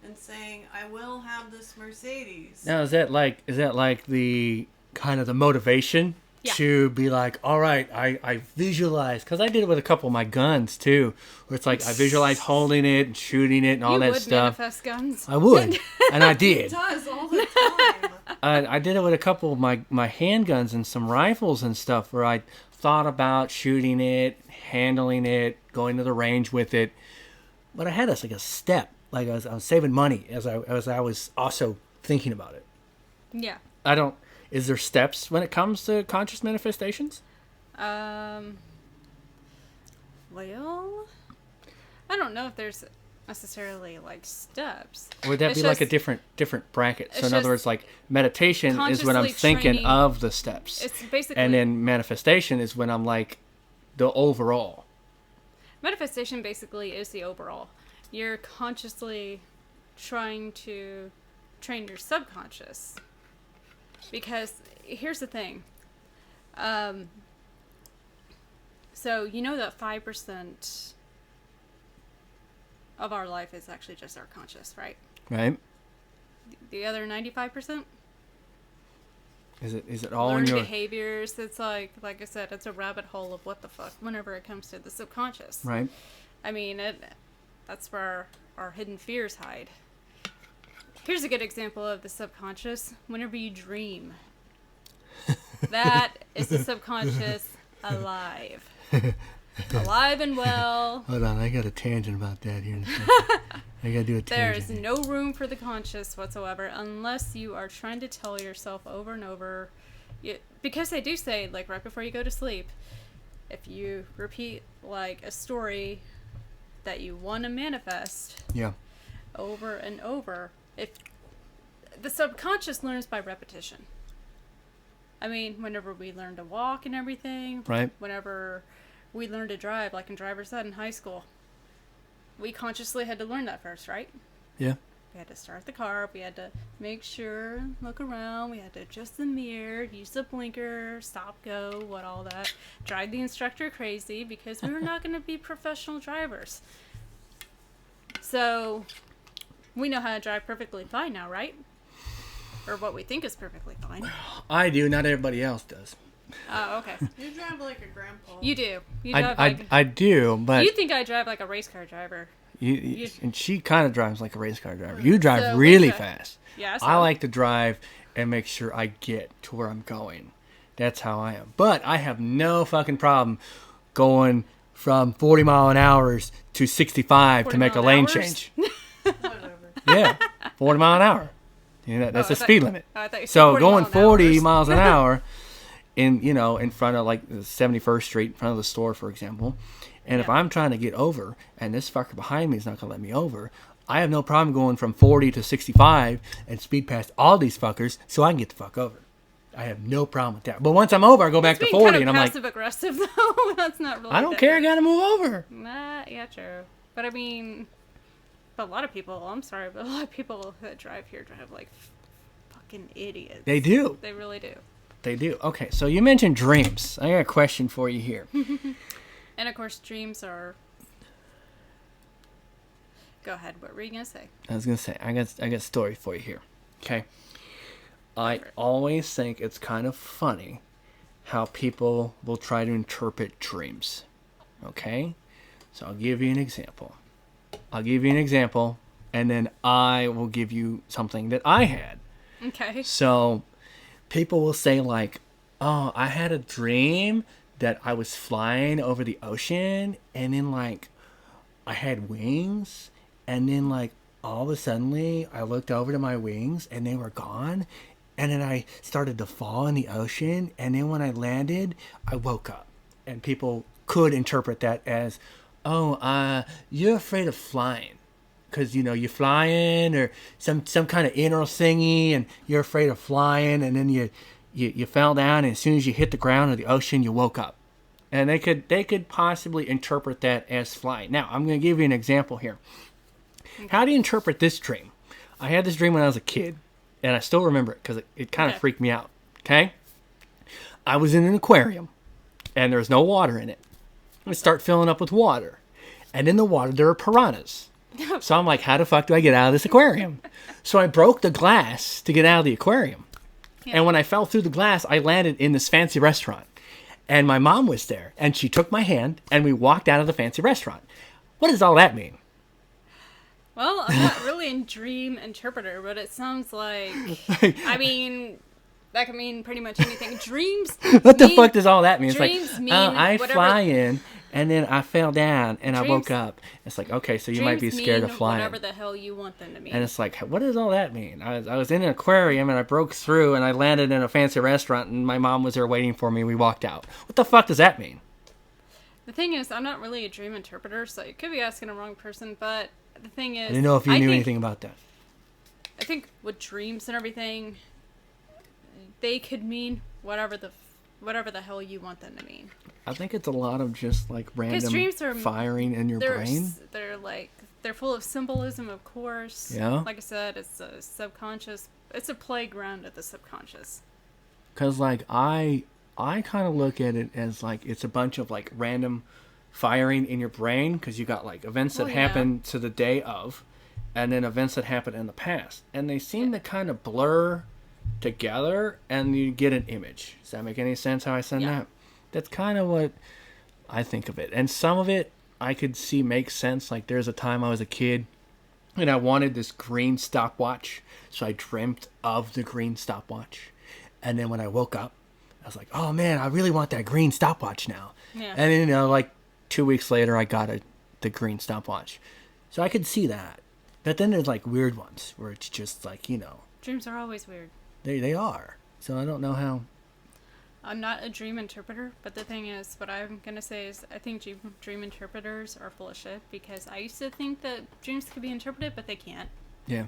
and saying, I will have this Mercedes. Now, is that like the kind of the motivation to be like, all right, I visualize, because I did it with a couple of my guns too, where it's like I visualize holding it and shooting it and all that stuff. You would manifest guns. I would, and I did. It does all the time. I did it with a couple of my handguns and some rifles and stuff, where I thought about shooting it, handling it, going to the range with it. But I had this like a step, like I was saving money as I was also thinking about it. Yeah. Is there steps when it comes to conscious manifestations? Well, I don't know if there's necessarily like steps. Or would that be like a different bracket? So in other words, like meditation is when I'm thinking of the steps. It's basically, and then manifestation is when I'm like the overall. Manifestation basically is the overall. You're consciously trying to train your subconscious. Because here's the thing. So you know that 5% of our life is actually just our conscious, right? Right. The other 95%? Is it all learned in your behaviors? It's like I said, it's a rabbit hole of what the fuck whenever it comes to the subconscious. Right. I mean, that's where our hidden fears hide. Here's a good example of the subconscious. Whenever you dream, that is the subconscious alive. Alive and well. Hold on, I got a tangent about that here in a second. I gotta do a tangent. There is no room for the conscious whatsoever unless you are trying to tell yourself over and over. Because they do say, like, right before you go to sleep, if you repeat, like, a story that you want to manifest over and over, if the subconscious learns by repetition. I mean, whenever we learn to walk and everything, right? Whenever we learn to drive, like in driver's ed in high school, we consciously had to learn that first, right? Yeah. We had to start the car. We had to make sure, look around. We had to adjust the mirror, use the blinker, stop, go, all that. Drive the instructor crazy because we were not going to be professional drivers. So we know how to drive perfectly fine now, right? Or what we think is perfectly fine. I do. Not everybody else does. Oh, okay. You drive like a grandpa. You do. I do, but you think I drive like a race car driver. And she kind of drives like a race car driver. You drive really fast. Yeah, I like to drive and make sure I get to where I'm going. That's how I am. But I have no fucking problem going from 40 mile an hour to 65 to make a lane change. Whatever. Yeah, 40 mile an hour. You know, that's the speed limit. So going 40 miles an hour in front of like the 71st Street, in front of the store, for example. And if I'm trying to get over and this fucker behind me is not going to let me over, I have no problem going from 40 to 65 and speed past all these fuckers so I can get the fuck over. I have no problem with that. But once I'm over, I go back to 40 and I'm like... passive aggressive though. That's not really... I don't care. I got to move over. Nah, yeah, true. But I mean... But a lot of people, I'm sorry, but a lot of people that drive here drive like fucking idiots. They do. They really do. They do. Okay, so you mentioned dreams. I got a question for you here. And of course, dreams are... Go ahead, what were you going to say? I was going to say, I got a story for you here. Okay. I always think it's kind of funny how people will try to interpret dreams. Okay? So I'll give you an example. And then I will give you something that I had. Okay. So people will say like, oh, I had a dream that I was flying over the ocean and then like I had wings and then like all of a sudden I looked over to my wings and they were gone and then I started to fall in the ocean and then when I landed I woke up. And people could interpret that as, oh, you're afraid of flying because you know you're flying or some kind of inner thingy and you're afraid of flying and then you fell down and as soon as you hit the ground or the ocean you woke up. And they could possibly interpret that as flying. Now, I'm going to give you an example here. How do you interpret this dream? I had this dream when I was a kid, and I still remember it because it kind of freaked me out. Okay? I was in an aquarium, and there was no water in it. I start filling up with water. And in the water, there are piranhas. So I'm like, how the fuck do I get out of this aquarium? So I broke the glass to get out of the aquarium. Yeah. And when I fell through the glass, I landed in this fancy restaurant. And my mom was there, and she took my hand, and we walked out of the fancy restaurant. What does all that mean? Well, I'm not really a dream interpreter, but it sounds like, I mean, that could mean pretty much anything. Dreams What the fuck does all that mean? It's dreams like, mean I whatever, fly in, and then I fell down, and dreams, I woke up. It's like, okay, so you might be scared of flying. Whatever the hell you want them to mean. And it's like, what does all that mean? I was in an aquarium, and I broke through, and I landed in a fancy restaurant, and my mom was there waiting for me, and we walked out. What the fuck does that mean? The thing is, I'm not really a dream interpreter, so you could be asking the wrong person, but the thing is... I didn't know if you knew anything about that. I think with dreams and everything, they could mean whatever the hell you want them to mean. I think it's a lot of just like random firing in your brain. They're full of symbolism, of course. Yeah. Like I said, it's a subconscious. It's a playground of the subconscious. Because like I kind of look at it as like it's a bunch of like random firing in your brain because you got like events that happen to the day of, and then events that happen in the past, and they seem to kind of blur together, and you get an image. Does that make any sense? How I said that? That's kind of what I think of it, and some of it I could see makes sense. Like there's a time I was a kid, and I wanted this green stopwatch, so I dreamt of the green stopwatch, and then when I woke up, I was like, oh man, I really want that green stopwatch now. Yeah. And then, like 2 weeks later, I got the green stopwatch. So I could see that. But then there's like weird ones where it's just like, dreams are always weird. They are. So I don't know how. I'm not a dream interpreter, but the thing is, what I'm going to say is I think dream interpreters are full of shit because I used to think that dreams could be interpreted, but they can't. Yeah.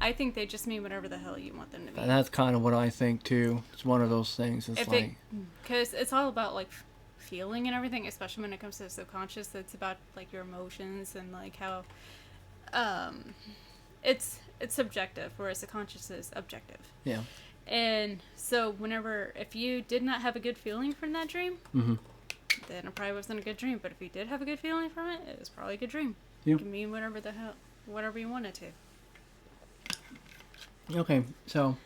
I think they just mean whatever the hell you want them to mean. That's kind of what I think too. It's one of those things. It's because it's all about like feeling and everything, especially when it comes to the subconscious. It's about like your emotions and like how it's subjective, whereas the conscious is objective. Yeah. And so if you did not have a good feeling from that dream, then it probably wasn't a good dream. But if you did have a good feeling from it, it was probably a good dream. Yeah. It can mean whatever you want it to. Okay, so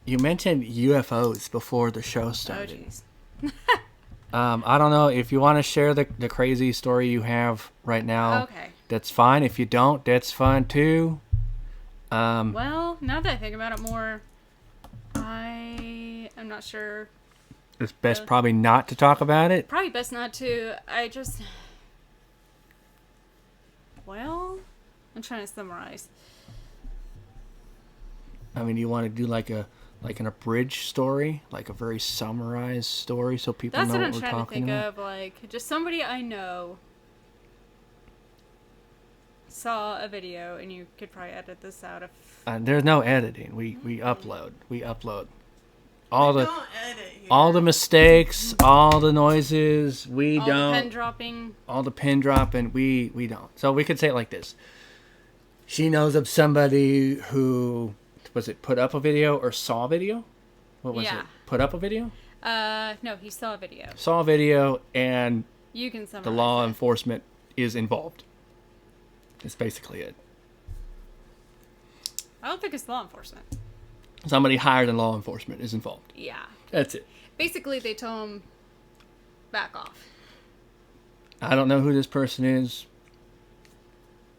you mentioned UFOs before the show started. Oh, jeez. I don't know if you want to share the crazy story you have right now. Okay. That's fine. If you don't, that's fine too. Well, now that I think about it more, I am not sure. It's best probably not to talk about it. Probably best not to. Well, I'm trying to summarize. I mean, you want to do like an abridged story, like a very summarized story, so people know what we're talking about. That's what I'm trying to think of, like just somebody I know saw a video, and you could probably edit this out if. There's no editing. We upload. We upload all the mistakes, all the noises. We don't. All the pen dropping. All the pen dropping. We don't. So we could say it like this. She knows of somebody who. Was it put up a video or saw a video? What was it? Put up a video? No, he saw a video. Saw a video, and you can summarize the law enforcement is involved. That's basically it. I don't think it's law enforcement. Somebody higher than law enforcement is involved. Yeah. That's it. Basically, they told him, back off. I don't know who this person is.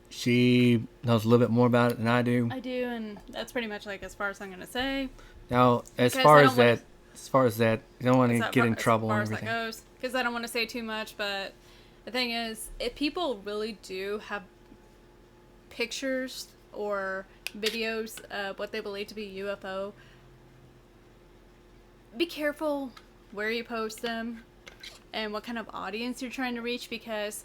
She knows a little bit more about it than I do. I do, and that's pretty much like as far as I'm gonna say. Now, as far as that, you don't want to get in trouble and everything. As far as that goes, because I don't want to say too much, but the thing is, if people really do have pictures or videos of what they believe to be UFO, be careful where you post them and what kind of audience you're trying to reach, because,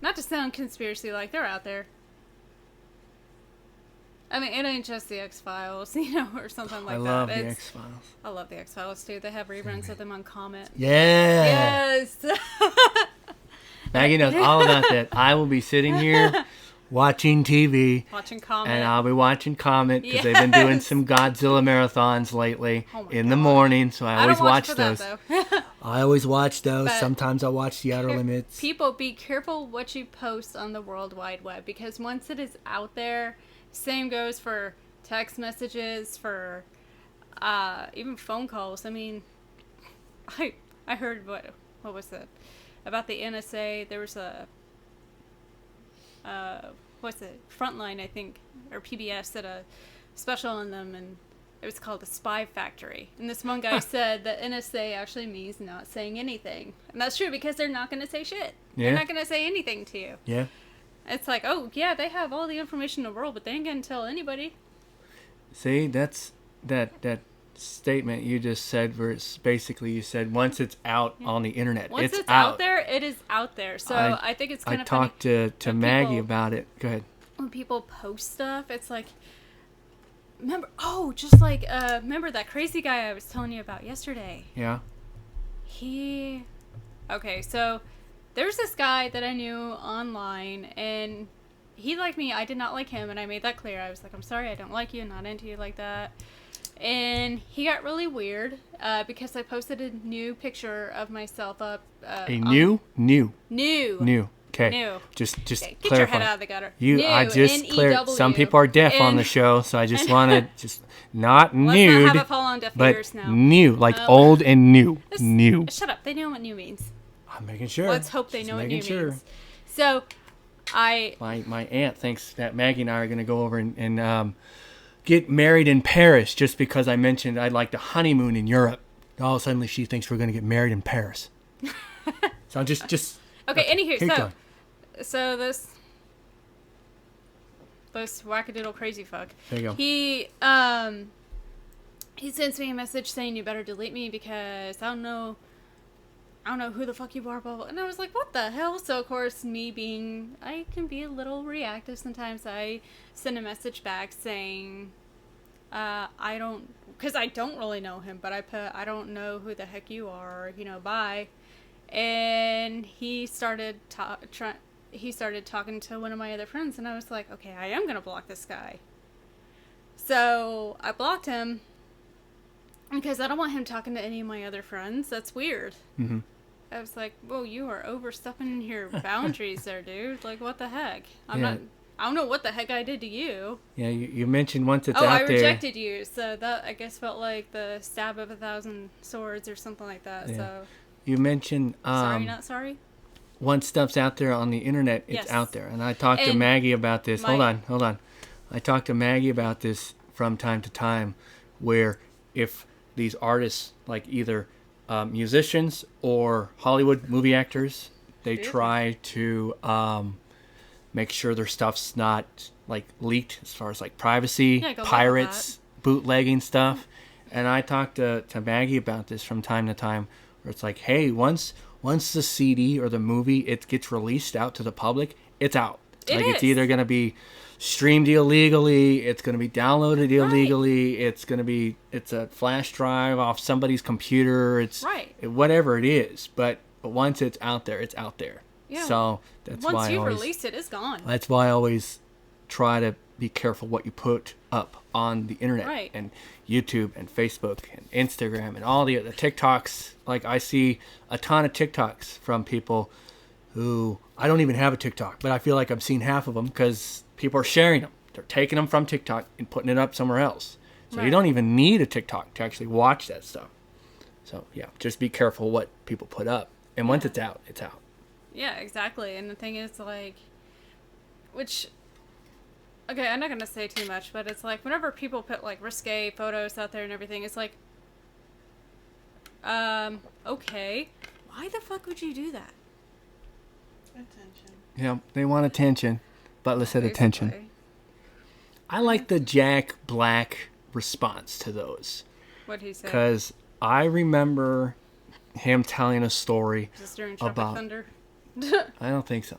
not to sound conspiracy like, they're out there. I mean, it ain't just the X-Files, or something like that. I love the X-Files. I love the X-Files too. They have reruns of them on Comet. Yeah. Yes. Maggie knows all about that. I will be sitting here watching TV. Watching Comet. And I'll be watching Comet because they've been doing some Godzilla marathons lately in the morning. So I always watch those. I always watch those. But sometimes I'll watch The Outer Limits. People, be careful what you post on the World Wide Web, because once it is out there, same goes for text messages, for even phone calls. I mean, I heard what was it about the NSA? There was a what's it, Frontline, I think, or PBS, did a special on them, and it was called The Spy Factory. And this one guy said that NSA actually means not saying anything, and that's true, because they're not going to say shit. Yeah. They're not going to say anything to you. Yeah. It's like, oh, yeah, they have all the information in the world, but they ain't going to tell anybody. See, that's that statement you just said, where it's basically, you said once it's out on the internet, once it's out there, it is out there. So I think it's kind of funny. I talked to Maggie about it. Go ahead. When people post stuff, it's like, remember that crazy guy I was telling you about yesterday? Yeah. Okay, so there's this guy that I knew online, and he liked me. I did not like him, and I made that clear. I was like, I'm sorry, I don't like you, not into you like that. And he got really weird because I posted a new picture of myself up. New. Okay. New. Just okay, clarify. Get your head out of the gutter. I just cleared. Some people are deaf on the show, so I just want to just not nude. Let's not have it fall on deaf ears now. New, like old and new. New. Shut up. They know what new means. I'm making sure. Let's hope they know what new means. So, my aunt thinks that Maggie and I are going to go over and get married in Paris, just because I mentioned I'd like to honeymoon in Europe. All of a sudden, she thinks we're going to get married in Paris. So just. Okay. Anywho, so this wackadoodle crazy fuck. There you go. He sends me a message saying, you better delete me because I don't know who the fuck you are, blah, blah. And I was like, what the hell? So, of course, I can be a little reactive sometimes. I send a message back saying, because I don't really know him, but I put, I don't know who the heck you are, bye. And he started talking to one of my other friends, and I was like, okay, I am going to block this guy. So, I blocked him because I don't want him talking to any of my other friends. That's weird. Mm-hmm. I was like, whoa, you are overstepping your boundaries there, dude. Like, what the heck? I don't know what the heck I did to you. Yeah, you mentioned once it's out there. I rejected you, so that, I guess, felt like the stab of 1,000 swords or something like that, so. You mentioned... sorry, not sorry? Once stuff's out there on the internet, it's out there. And I talked to Maggie about this. Hold on. I talked to Maggie about this from time to time, where if these artists, like either musicians or Hollywood movie actors, they try to make sure their stuff's not like leaked as far as like privacy, pirates, bootlegging stuff. And I talked to Maggie about this from time to time, where it's like, hey, once the CD or the movie it gets released out to the public, it's out. It's either going to be streamed illegally, it's going to be downloaded illegally, it's a flash drive off somebody's computer, whatever it is. But once it's out there, it's out there. Yeah. So that's why once you release it, it's gone. That's why I always try to be careful what you put up on the internet and YouTube and Facebook and Instagram and all the other TikToks. Like, I see a ton of TikToks from people who, I don't even have a TikTok, but I feel like I've seen half of them because people are sharing them. They're taking them from TikTok and putting it up somewhere else. So you Right. don't even need a TikTok to actually watch that stuff. So yeah, just be careful what people put up. And once it's out, it's out. Yeah, exactly. And the thing is, like, which, okay, I'm not going to say too much, but it's like, whenever people put, like, risque photos out there and everything, it's like, okay, why the fuck would you do that? Attention. Yeah, they want attention. Butler said attention. Basically. I like the Jack Black response to those. What'd he say? Because I remember him telling a story Is this during Tropic about... Thunder? I don't think so.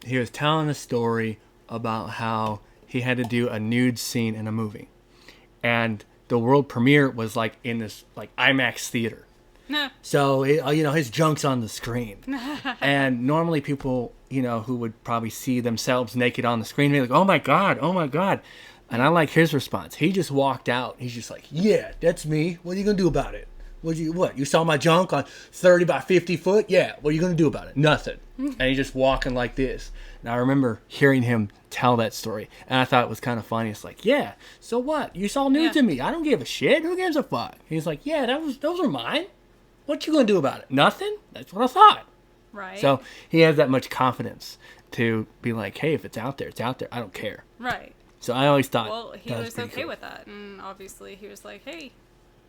He was telling a story about how he had to do a nude scene in a movie. And the world premiere was like in this like IMAX theater. So, his junk's on the screen. And normally people, who would probably see themselves naked on the screen, be like, oh my God. And I like his response. He just walked out. He's just like, yeah, that's me. What are you going to do about it? What? You saw my junk on 30 by 50 foot? Yeah. What are you going to do about it? Nothing. And he's just walking like this. And I remember hearing him tell that story. And I thought it was kind of funny. It's like, yeah, so what? You saw nudes of me. I don't give a shit. Who gives a fuck? He's like, yeah, those are mine. What you going to do about it? Nothing? That's what I thought. Right. So he has that much confidence to be like, hey, if it's out there, it's out there. I don't care. Right. So I always thought Well, he that was pretty okay cool. with that, and obviously he was like, "Hey,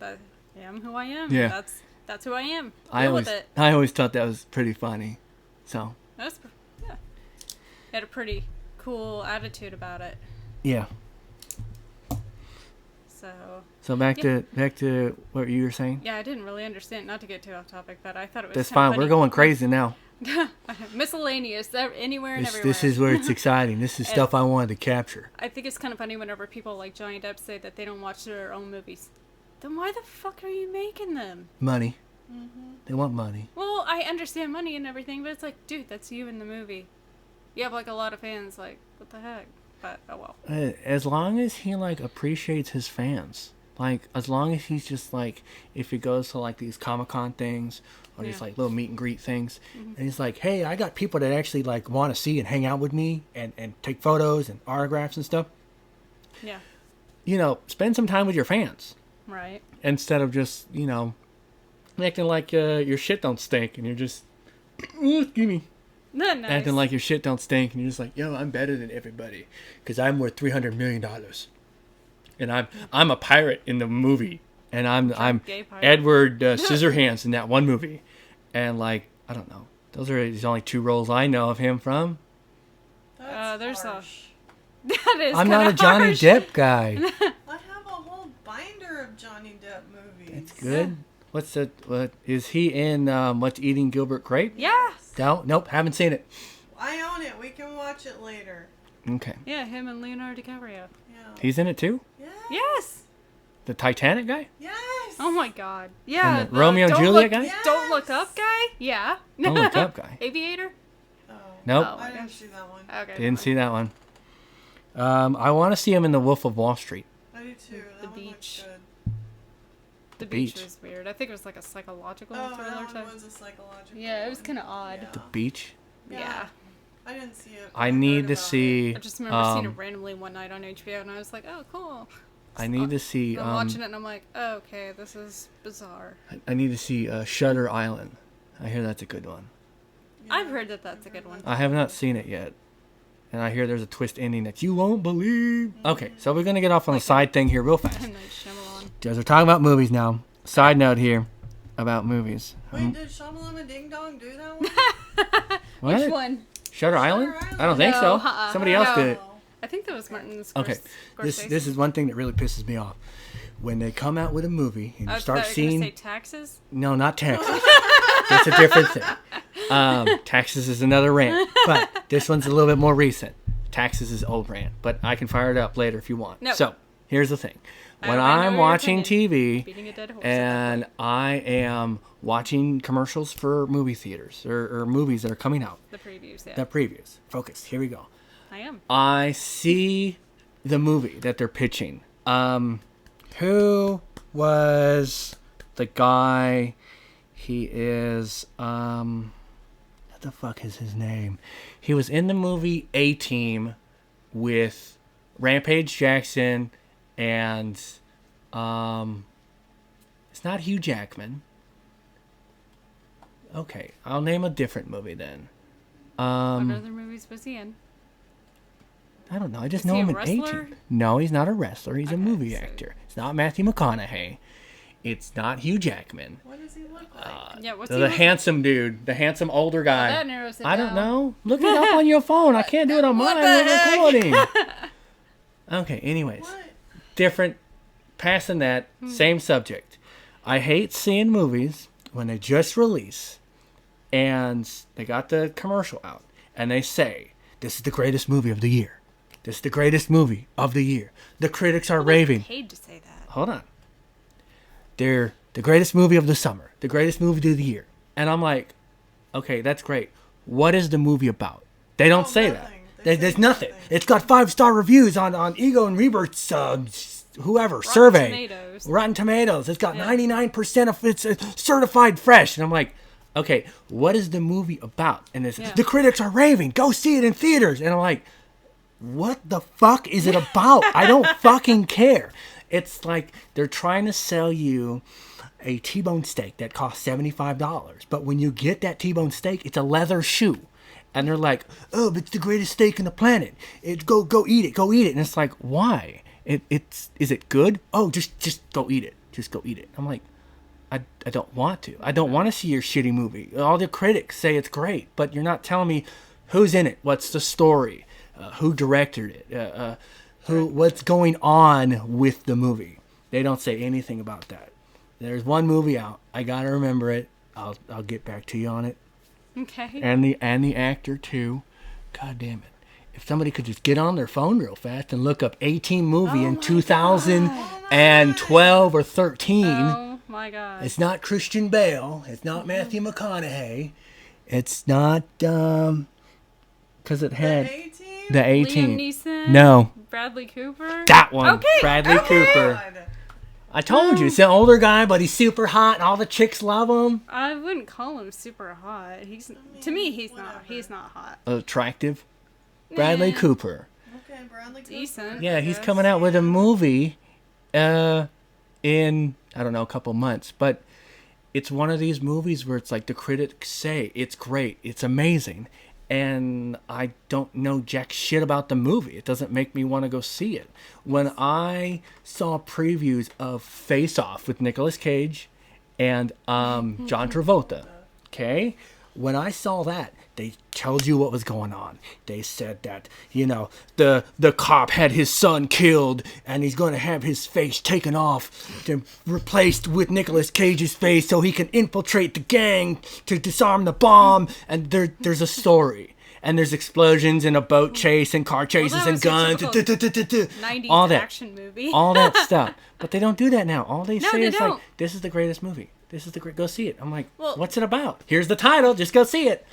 I am who I am. Yeah. That's who I am. I Deal always with it." I always thought that was pretty funny. So Yeah. He had a pretty cool attitude about it. yeah. So back to what you were saying. yeah, I didn't really understand. Not to get too off topic, but I thought it was. That's kinda fine. We're funny. going crazy now. Miscellaneous, anywhere and everywhere. This is where it's exciting. This is stuff I wanted to capture. I think it's kind of funny whenever people like Johnny Depp say that they don't watch their own movies. Then why the fuck are you making them? Money. They want money. Well, I understand money and everything, but it's like, dude, that's you in the movie. You have like a lot of fans. Like, what the heck? But oh well. As long as he like appreciates his fans. Like, as long as he's just like, if he goes to like these Comic-Con things or these like little meet and greet things, and he's like, hey, I got people that actually like want to see and hang out with me and take photos and autographs and stuff. Yeah. Spend some time with your fans Right. instead of just, acting like your shit don't stink and you're just, excuse me, Nice. acting like your shit don't stink and you're just like, yo, I'm better than everybody because I'm worth $300 million. And I'm a pirate in the movie, and I'm gay pirate. Edward Scissorhands in that one movie, and like I don't know, those are the only two roles I know of him from. That's there's harsh. That is. I'm not a Johnny harsh. Depp guy. I have a whole binder of Johnny Depp movies. It's good. What is he in? What's Eating Gilbert Grape? Yeah. Nope, haven't seen it. I own it. We can watch it later. Okay, Yeah, him and Leonardo DiCaprio. Yeah. he's in it too. Yes. Yes. The Titanic guy. Yes. Oh my God. Yeah. And the Romeo and Don't Juliet look, guy? Yes. Don't look up guy. Yeah. Don't Look Up guy. Aviator. Oh. Nope, Oh. I didn't see that one. Okay. didn't see that one. I want to see him in The Wolf of Wall Street. I do too. That one looks Beach. good. The Beach. beach was weird. I think it was like a psychological Oh, thriller that one type. was a psychological. Yeah, it was one. kind of odd. Yeah. Beach. Yeah. I didn't see it. but I heard need to about see. I just remember seeing it randomly one night on HBO, and I was like, "Oh, cool." I need to see. I'm watching it, and I'm like, oh, "Okay, this is bizarre." I need to see Shutter Island. I hear that's a good one. it. I've heard that that's a good one. I have not seen it yet, and I hear there's a twist ending that you won't believe. Okay, so we're gonna get off on a side thing here real fast. M. Night Shyamalan. Because we're talking about movies now. Side note here about movies. Wait, did Shamalama Ding Dong do that one? What? Which one? Shutter Island? Island? I don't think so. No, Somebody else did it. Oh. I think that was Martin Scorsese. Okay, this is one thing that really pisses me off. When they come out with a movie and you I start thought you were seeing gonna say taxes. no, not taxes. That's a different thing. Taxes is another rant, but this one's a little bit more recent. Taxes is old rant, but I can fire it up later if you want. No. So here's the thing: when I know I'm your watching opinion. TV Beating a dead horse. and I am watching commercials for movie theaters or movies that are coming out, the previews. Yeah, the previews. Focus. Here we go. I am. I see the movie that they're pitching. Who was the guy? He is what the fuck is his name? He was in the movie A-Team with Rampage Jackson and it's not Hugh Jackman. Okay, I'll name a different movie then. What other movies was he in? I don't know. I just Is know he him a in wrestler? 18. No, he's not a wrestler. He's a Okay, movie so- actor. It's not Matthew McConaughey. It's not Hugh Jackman. What does he look like? Yeah, what's The he look handsome dude, the handsome older guy. that narrows it I don't down. know. Look it up on your phone. I can't do it on What mine. the We're heck? recording. Okay, anyways. What? Different. Passing that, same subject. I hate seeing movies when they just release and they got the commercial out and they say, this is the greatest movie of the year. This is the greatest movie of the year. The critics are raving. Paid to say that. Hold on. They're the greatest movie of the summer. The greatest movie of the year. And I'm like, okay, that's great. What is the movie about? They don't say that. nothing. They say There's nothing. nothing. It's got 5-star reviews on Ego and Rebert's whoever survey. Tomatoes. Rotten Tomatoes. It's got Yeah. 99% of it's certified fresh. And I'm like, okay, what is the movie about? And it's Yeah. the critics are raving. Go see it in theaters. And I'm like, what the fuck is it about? I don't fucking care. It's like they're trying to sell you a T-bone steak that costs $75. But when you get that T-bone steak, it's a leather shoe. And they're like, oh, but it's the greatest steak on the planet. Go eat it. Go eat it. And it's like, why? Is it good? Oh, just go eat it. Just go eat it. I'm like, I don't want to. I don't want to see your shitty movie. All the critics say it's great, but you're not telling me who's in it, what's the story, who directed it, what's going on with the movie. They don't say anything about that. There's one movie out. I gotta remember it. I'll get back to you on it. Okay. And the actor too. God damn it. If somebody could just get on their phone real fast and look up 18 movie in 2012 or 13. Oh my god. It's not Christian Bale. It's not Matthew McConaughey. It's not because it had 18? the 18. Liam Neeson. No, Bradley Cooper. that one. Okay, Bradley okay. Cooper. God. I told you, it's an older guy, but he's super hot, and all the chicks love him. I wouldn't call him super hot. To me he's not. whatever. He's not hot. Attractive. Bradley Nah. Cooper. Okay, Bradley Cooper. Decent. Yeah, I he's guess. coming out with a movie in, I don't know, a couple months. But it's one of these movies where it's like the critics say it's great, it's amazing. And I don't know jack shit about the movie. It doesn't make me want to go see it. When I saw previews of Face Off with Nicolas Cage and John Travolta, okay? When I saw that, they told you what was going on. They said that, the cop had his son killed and he's going to have his face taken off and replaced with Nicolas Cage's face so he can infiltrate the gang to disarm the bomb. And there's a story. And there's explosions and a boat chase and car chases that and was your guns. typical 90s All that. action movie. All that stuff. But they don't do that now. All they No, say they is don't. like, this is the greatest movie. This is the great. Go see it. I'm like, Well- what's it about? Here's the title. Just go see it.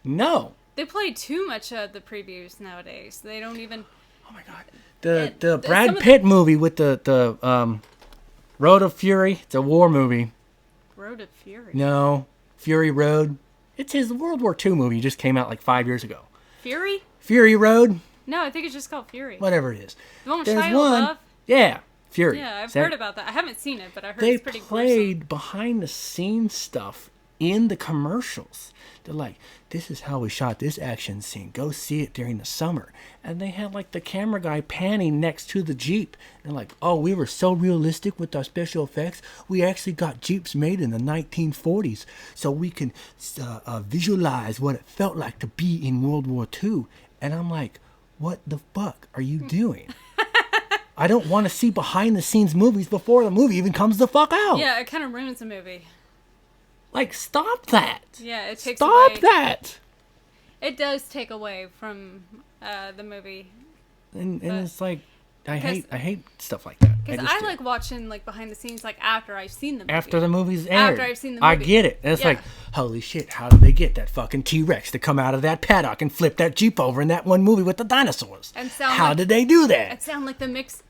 No. They play too much of the previews nowadays. They don't even. Oh my god. The some Brad of the- Pitt movie with the Road of Fury. It's a war movie. Road of Fury. No, Fury Road. It's his World War II movie. It just came out like 5 years ago. Fury? Fury Road. No, I think it's just called Fury. Whatever it is. The one with There's Shia one. LaBeouf? Yeah, Fury. Yeah, I've Is that- heard about that. I haven't seen it, but I heard They it's pretty played behind the scenes stuff in the commercials. They're like, this is how we shot this action scene. Go see it during the summer. And they had like the camera guy panning next to the Jeep. And like, oh, we were so realistic with our special effects. We actually got Jeeps made in the 1940s so we can visualize what it felt like to be in World War II. And I'm like, what the fuck are you doing? I don't want to see behind the scenes movies before the movie even comes the fuck out. Yeah, it kind of ruins the movie. Like, stop that. Yeah, it takes Stop away. that. It does take away from the movie. And But- it's like, I Because- hate stuff like that. Because just I do. like watching like behind the scenes like after I've seen the movie. After the movie's aired. After I've seen the I movie. get it. And it's Yeah. like, holy shit, how did they get that fucking T-Rex to come out of that paddock and flip that Jeep over in that one movie with the dinosaurs? And sound how like- did they do that? It sounds like the mix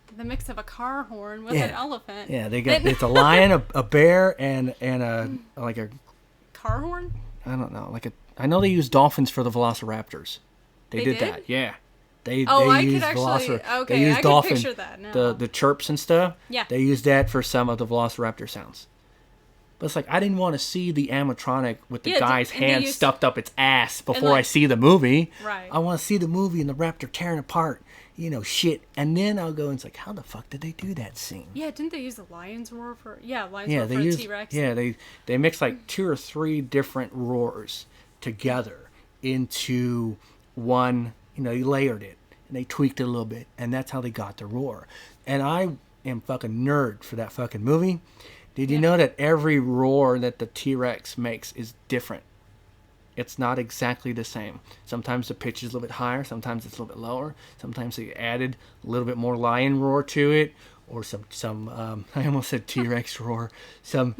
of a car horn with Yeah. an elephant. Yeah, they got it's a lion, a bear, and a like a Car horn? I don't know, like a I know they use dolphins for the velociraptors. They They did did? that, yeah. They I use could actually. Velociraptor. Okay, They use I dolphin. could picture that now. The chirps and stuff. Yeah. They use that for some of the Velociraptor sounds. But it's like, I didn't want to see the animatronic with the guy's and they hand used- stuffed up its ass before like- I see the movie. Right. I want to see the movie and the raptor tearing apart, shit. And then I'll go and it's like, how the fuck did they do that scene? Yeah, didn't they use the lion's roar for? Yeah, lion's Yeah, roar they for use. T-Rex. Yeah, they mix like 2 or 3 different roars together into one. They layered it and they tweaked it a little bit, and that's how they got the roar. And I am fucking nerd for that fucking movie. Did you know that every roar that the T-Rex makes is different? It's not exactly the same. Sometimes the pitch is a little bit higher. Sometimes it's a little bit lower. Sometimes they added a little bit more lion roar to it, or some I almost said T-Rex roar, some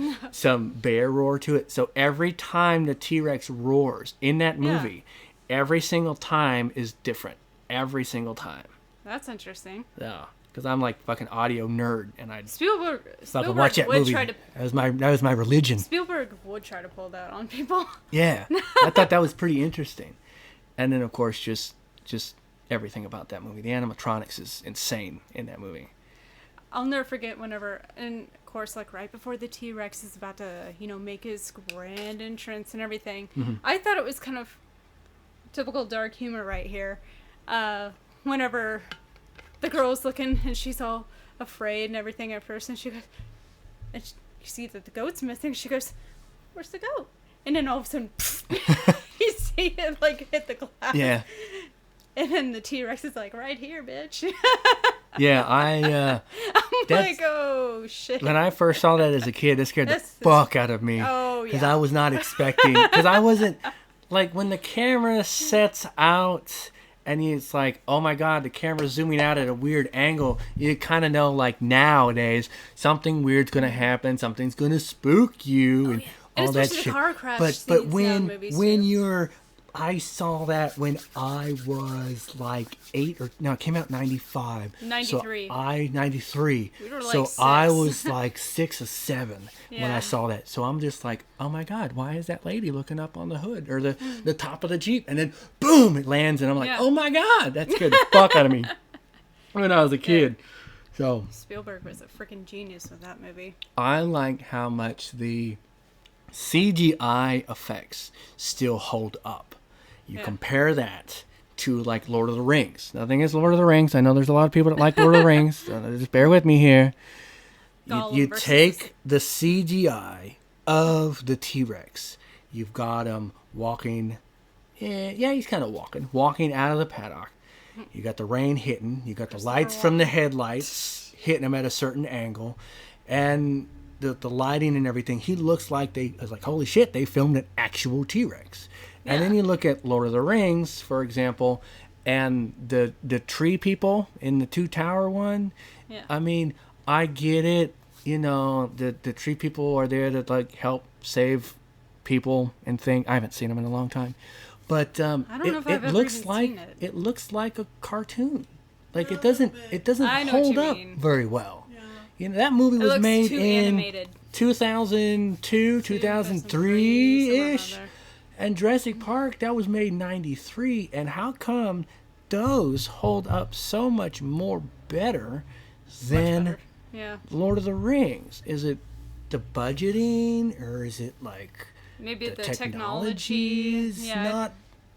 bear roar to it. So every time the T-Rex roars in that movie, every single time is different. Every single time. That's interesting. Yeah. Because I'm like fucking audio nerd, and I'd Spielberg fucking watch that would movie. try to. That was my religion. Spielberg would try to pull that on people. Yeah, I thought that was pretty interesting. And then of course, just everything about that movie. The animatronics is insane in that movie. I'll never forget whenever, and of course, like right before the T-Rex is about to, make his grand entrance and everything. Mm-hmm. I thought it was kind of typical dark humor right here. Whenever the girl's looking and she's all afraid and everything at first, and she goes, and you see that the goat's missing. She goes, "Where's the goat?" And then all of a sudden, you see it like hit the glass. Yeah. And then the T-Rex is like, "Right here, bitch." Yeah, I'm like, oh shit. When I first saw that as a kid, it scared the fuck out of me. Oh, Because yeah. I was not expecting. Because I wasn't like when the camera sets out. And it's like, oh my God, the camera's zooming out at a weird angle. You kind of know, like nowadays, something weird's gonna happen. Something's gonna spook you, and all that especially shit. the car crash But scenes in when movies, too. I saw that when I was like 8 or no, it came out in 95. 93. So 93. We were like so 6. I was like 6 or 7 when I Yeah. saw that. So I'm just like, oh my God, why is that lady looking up on the hood or the top of the Jeep? And then boom, it lands, and I'm like, Yeah. oh my God, that scared the fuck out of me when I was a kid. So Spielberg was a freaking genius with that movie. I like how much the CGI effects still hold up. You compare that to like Lord of the Rings. Nothing is Lord of the Rings. I know there's a lot of people that like Lord of the Rings. So just bear with me here. You Gollum take the CGI of the T-Rex. You've got him walking. Yeah, he's kind of walking out of the paddock. You got the rain hitting. You got the lights from the headlights hitting him at a certain angle, and the lighting and everything. He looks like I was like, holy shit, they filmed an actual T-Rex. And then you look at Lord of the Rings, for example, and the tree people in the 2 Tower one. Yeah. I mean, I get it. The tree people are there to like help save people and things. I haven't seen them in a long time, but I don't know if I've ever looks even like seen it. it looks like a cartoon. Like it A doesn't little it doesn't I know what hold you up mean. very well. Yeah. That movie It was looks made too in animated. 2002, 2003 somewhere ish. around there. And Jurassic Park, that was made in 93. And how come those hold up so much more better than Better. Yeah. Lord of the Rings? Is it the budgeting, or is it like Maybe the technology technology. is Yeah. not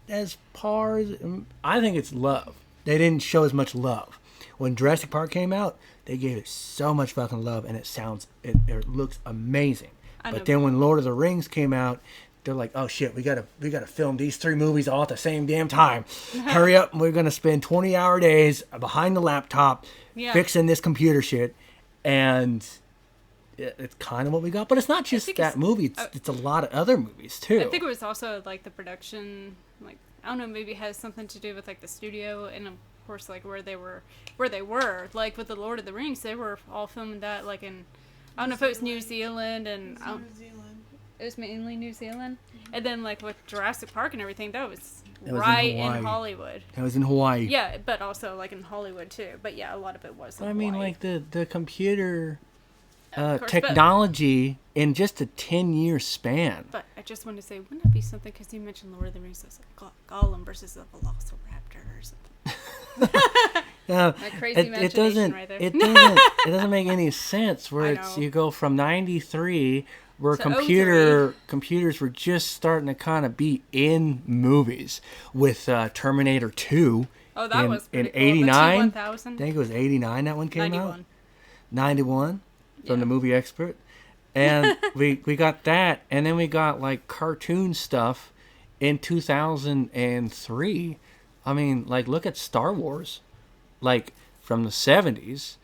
as par as... I think it's love. They didn't show as much love. When Jurassic Park came out, they gave it so much fucking love, and it looks amazing. I know. But then when Lord of the Rings came out, they're like, oh shit, we gotta film these 3 movies all at the same damn time. Hurry up, we're gonna spend 20-hour days behind the laptop fixing this computer shit. And it's kind of what we got. But it's not just that movie, it's a lot of other movies too. I think it was also like the production, like I don't know, maybe it has something to do with like the studio and of course like where they were like with the Lord of the Rings. They were all filming that like in, I don't know if it was New Zealand and New Zealand. it was mainly New Zealand. And then like with Jurassic Park and everything, that was in right Hawaii. in Hollywood. That was in Hawaii. Yeah, but also like in Hollywood too. But yeah, a lot of it was in I mean, Hawaii. like the computer Of course, technology in just a 10-year span. But I just want to say, wouldn't that be something? Because you mentioned Lord of the Rings, it's like Gollum versus a Velociraptor or something. That crazy imagination right there. It doesn't make any sense where you go from 93 where to computers were just starting to kind of be in movies with Terminator 2. Oh, that was pretty in cool. 89. The T-1000. I think it was 89 that one came 91. out. 91 from the movie expert. And we got that, and then we got like cartoon stuff in 2003. I mean, like, look at Star Wars. Like, from the 70s,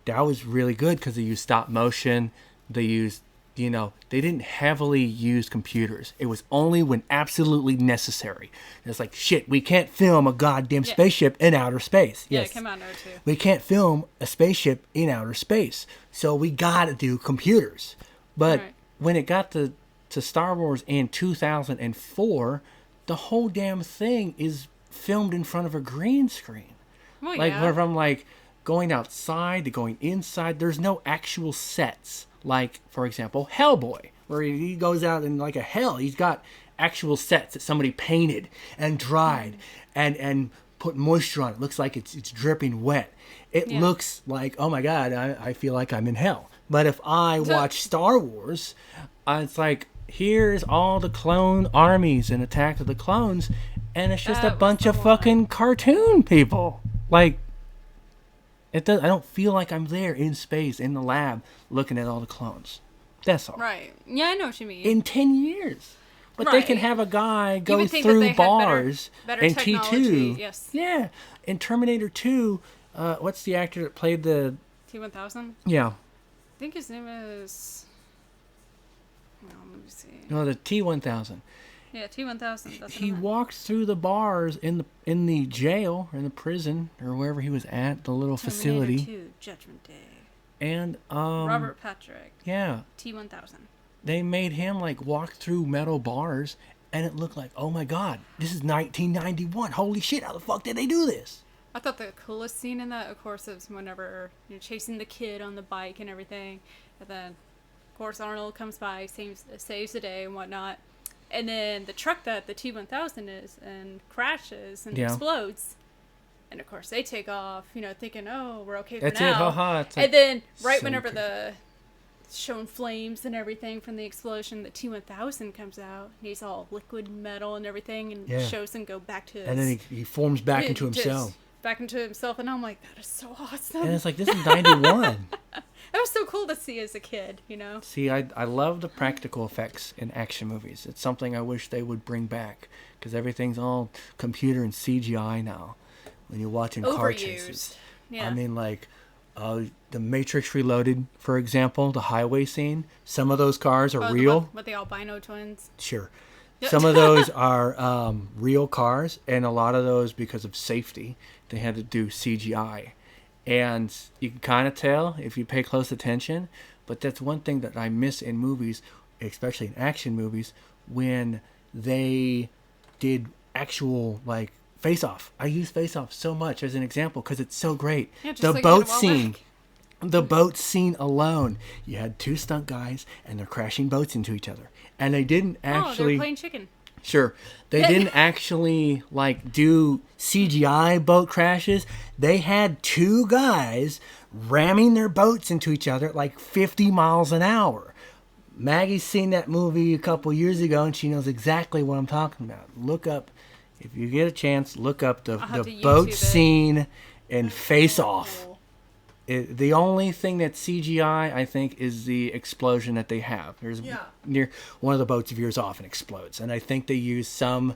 that was really good because they used stop motion. They used, they didn't heavily use computers. It was only when absolutely necessary. It's like, shit, we can't film a goddamn spaceship in outer space. Yeah, Yes. it came out in 02. We can't film a spaceship in outer space. So we gotta do computers. But when it got to Star Wars in 2004, the whole damn thing is filmed in front of a green screen. Well, Like, from like going outside to going inside, there's no actual sets. Like, for example, Hellboy, where he goes out in like a hell. He's got actual sets that somebody painted and dried and put moisture on it. Looks like it's dripping wet. It looks like, oh my God, I feel like I'm in hell. But if I watch Star Wars, it's like, here's all the clone armies and Attack of the Clones, and it's just a bunch of fucking cartoon people. Like, I don't feel like I'm there in space, in the lab, looking at all the clones. That's all. Right. Yeah, I know what you mean. In 10 years. But they can have a guy go think that through they had bars better in technology, T2. yes. Yeah. In Terminator 2, what's the actor that played the... T-1000? Yeah. I think his name is... Let me see. No, the T-1000. Yeah, T-1000. That's He walks through the bars in the jail, or in the prison, or wherever he was at, the little facility. Terminator 2, Judgment Day. And, Robert Patrick. Yeah. T-1000. They made him, like, walk through metal bars, and it looked like, oh my God, this is 1991. Holy shit, how the fuck did they do this? I thought the coolest scene in that, of course, is whenever you're chasing the kid on the bike and everything. And then, of course, Arnold comes by, saves the day and whatnot. And then the truck that the T-1000 is and crashes and explodes. And, of course, they take off, thinking, oh, we're okay for now. That's it, haha. And then, right so whenever good. the shown flames and everything from the explosion, the T-1000 comes out. And he's all liquid metal and everything, and shows him go back to his... And then he forms back into himself. Back into himself, and I'm like, that is so awesome. And it's like, this is 91. That was so cool to see as a kid, See, I love the practical effects in action movies. It's something I wish they would bring back, because everything's all computer and CGI now when you're watching car chases. Yeah. I mean, like, the Matrix Reloaded, for example, the highway scene, some of those cars are real. With the albino twins. Sure. Some of those are real cars, and a lot of those, because of safety, they had to do CGI. And you can kind of tell if you pay close attention, but that's one thing that I miss in movies, especially in action movies, when they did actual, like, Face-Off. I use Face-Off so much as an example because it's so great. Yeah, just the like boat in a while scene. back. The boat scene alone, you had two stunt guys, and they're crashing boats into each other. And they didn't actually... they're playing chicken. Sure. They didn't actually, like, do CGI boat crashes. They had two guys ramming their boats into each other at, like, 50 miles an hour. Maggie's seen that movie a couple years ago, and she knows exactly what I'm talking about. Look up, if you get a chance, look up the boat scene in Face-Off. The only thing that's CGI, I think, is the explosion that they have. There's near one of the boats veers off and explodes, and I think they use some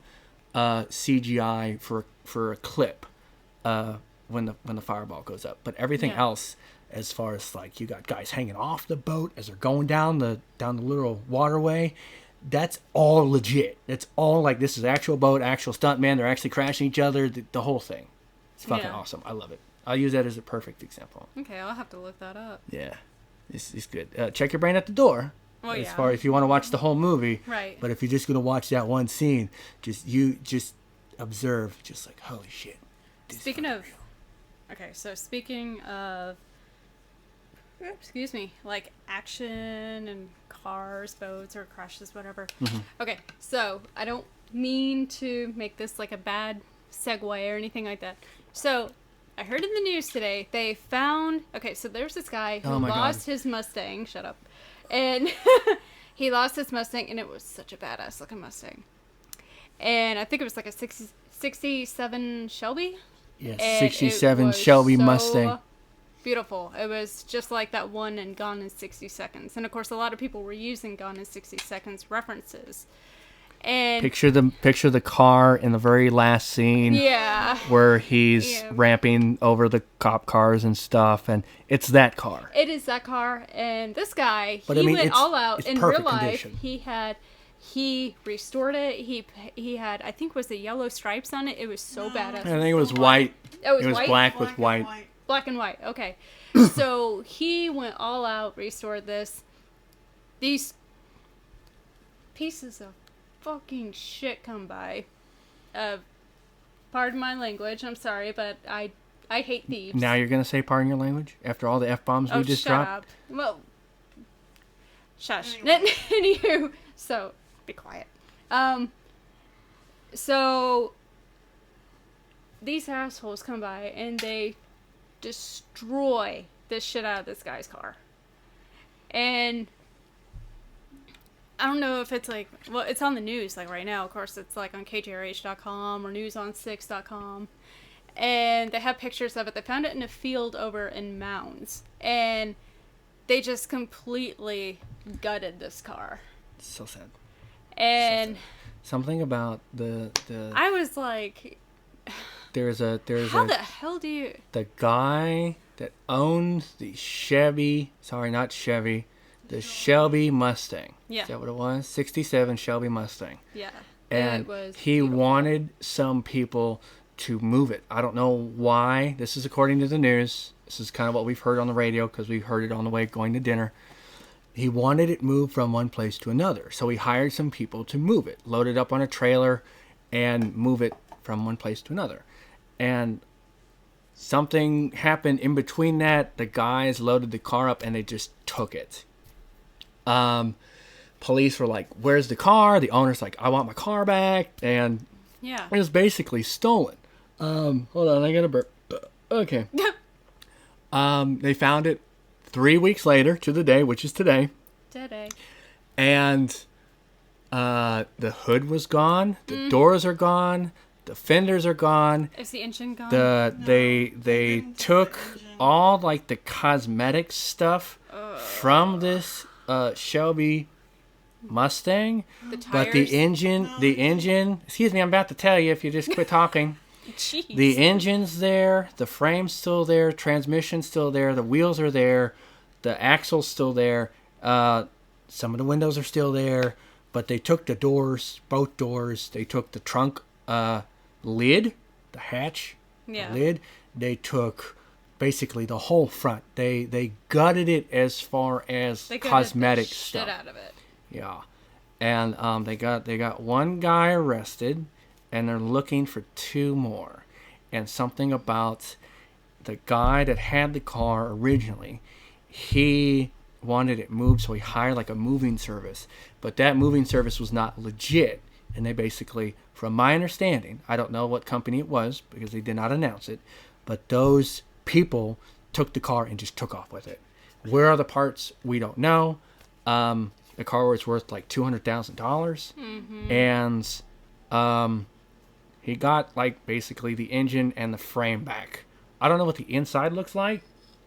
CGI for a clip when the fireball goes up. But everything else, as far as, like, you got guys hanging off the boat as they're going down the little waterway, that's all legit. It's all like, this is actual boat, actual stuntman. They're actually crashing each other. The whole thing. It's fucking awesome. I love it. I'll use that as a perfect example. Okay, I'll have to look that up. Yeah, it's good. Check your brain at the door. Well, as far if you want to watch the whole movie. Right. But if you're just gonna watch that one scene, just observe, just like, holy shit. Speaking of like action and cars, boats, or crashes, whatever. Mm-hmm. Okay, so I don't mean to make this like a bad segue or anything like that. So I heard in the news today they found. Okay, so there's this guy who lost his Mustang. Shut up. And he lost his Mustang, and it was such a badass looking Mustang. And I think it was like a 67 Shelby. Yes, And 67 Shelby Mustang. Beautiful. It was just like that one in Gone in 60 Seconds. And of course, a lot of people were using Gone in 60 Seconds references. And picture the car in the very last scene. Yeah. Where he's ramping over the cop cars and stuff, and it's that car. It is that car, and this guy, but, he I mean, went all out in real life. Condition. He restored it. He had, I think, was the yellow stripes on it. It was so badass. I think it was white. Oh, it was white? Black with white. Black and white. Okay. So he went all out, restored this. These pieces of fucking shit come by. Pardon my language. I'm sorry, but I hate thieves. Now you're gonna say pardon your language after all the F-bombs we just dropped? Up. Well, shush. Anywho, so be quiet. So these assholes come by and they destroy the shit out of this guy's car. And I don't know if it's like, well, it's on the news like right now. Of course, it's like on KJRH.com or newson6.com. And they have pictures of it. They found it in a field over in Mounds. And they just completely gutted this car. So sad. And so sad. Something about the I was like, there's how the hell do you... The guy that owns the Shelby Mustang. Yeah. Is that what it was? 67 Shelby Mustang. Yeah. And it was he beautiful. wanted some people to move it. I don't know why. This is according to the news. This is kind of what we've heard on the radio because we heard it on the way going to dinner. He wanted it moved from one place to another. So he hired some people to move it, load it up on a trailer, and move it from one place to another. And something happened in between that. The guys loaded the car up and they just took it. Police were like, "Where's the car?" The owner's like, "I want my car back." And yeah, it was basically stolen. Hold on, I got a burp. Okay. They found it 3 weeks later to the day, which is today. And the hood was gone. The doors are gone. The fenders are gone. Is the engine gone? They took all like the cosmetic stuff from this Shelby Mustang, the tires? But the engine. Excuse me, I'm about to tell you if you just quit talking. Jeez. The engine's there, the frame's still there, transmission's still there, the wheels are there, the axle's still there. Some of the windows are still there, but they took the doors, both doors. They took the trunk lid, the hatch lid. They took basically the whole front. They gutted it as far as cosmetic stuff. Shit out of it. Yeah, and they got one guy arrested, and they're looking for 2 more. And something about the guy that had the car originally, he wanted it moved, so he hired like a moving service. But that moving service was not legit, and they basically, from my understanding, I don't know what company it was because they did not announce it, but those people took the car and just took off with it. Where are the parts? We don't know. The car was worth like $200,000, and he got like basically the engine and the frame back. I don't know what the inside looks like.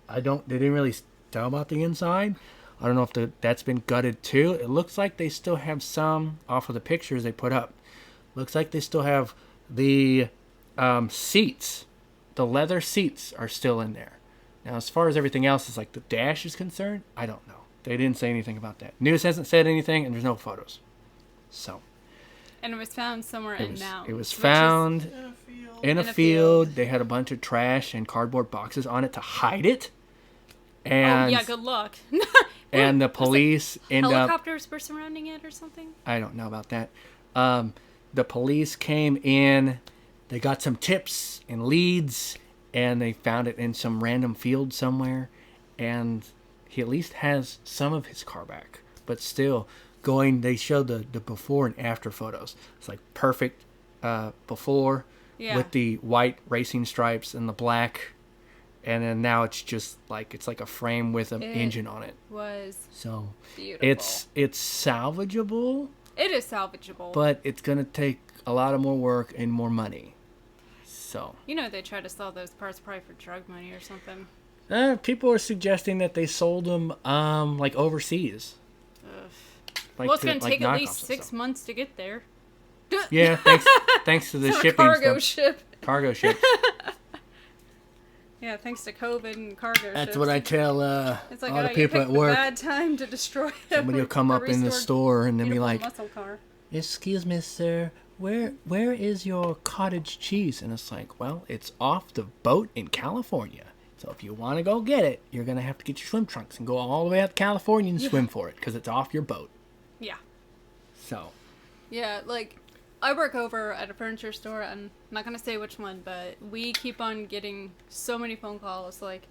They didn't really tell about the inside. I don't know if that's been gutted too. It looks like they still have some off of the pictures they put up. Looks like they still have the seats. The leather seats are still in there. Now, as far as everything else is like the dash is concerned, I don't know. They didn't say anything about that. News hasn't said anything, and there's no photos. So. And it was found somewhere in Mounds. It was found in a field. They had a bunch of trash and cardboard boxes on it to hide it. And, oh, yeah, good luck. And the police end up... Helicopters were surrounding it or something? I don't know about that. The police came in. They got some tips and leads, and they found it in some random field somewhere. And he at least has some of his car back. But still, they showed the before and after photos. It's like perfect before with the white racing stripes and the black and then now it's just like it's like a frame with an engine on it. Was so beautiful. It's salvageable. It is salvageable, but it's gonna take a lot of more work and more money. So they try to sell those parts probably for drug money or something. People are suggesting that they sold them like overseas. Like well, it's gonna take at least 6 months to get there. Yeah, thanks to the shipping cargo stuff. ship. Cargo ship. Yeah, thanks to COVID and cargo That's ships. what I tell it's like, all the people at work. Bad time to destroy Somebody will come up in the store and then be like, muscle car. "Excuse me, sir, where is your cottage cheese?" And it's like, well, it's off the boat in California. So if you want to go get it, you're going to have to get your swim trunks and go all the way out to California and swim for it because it's off your boat. Yeah. So. Yeah, like, I work over at a furniture store. I'm not going to say which one, but we keep on getting so many phone calls, like,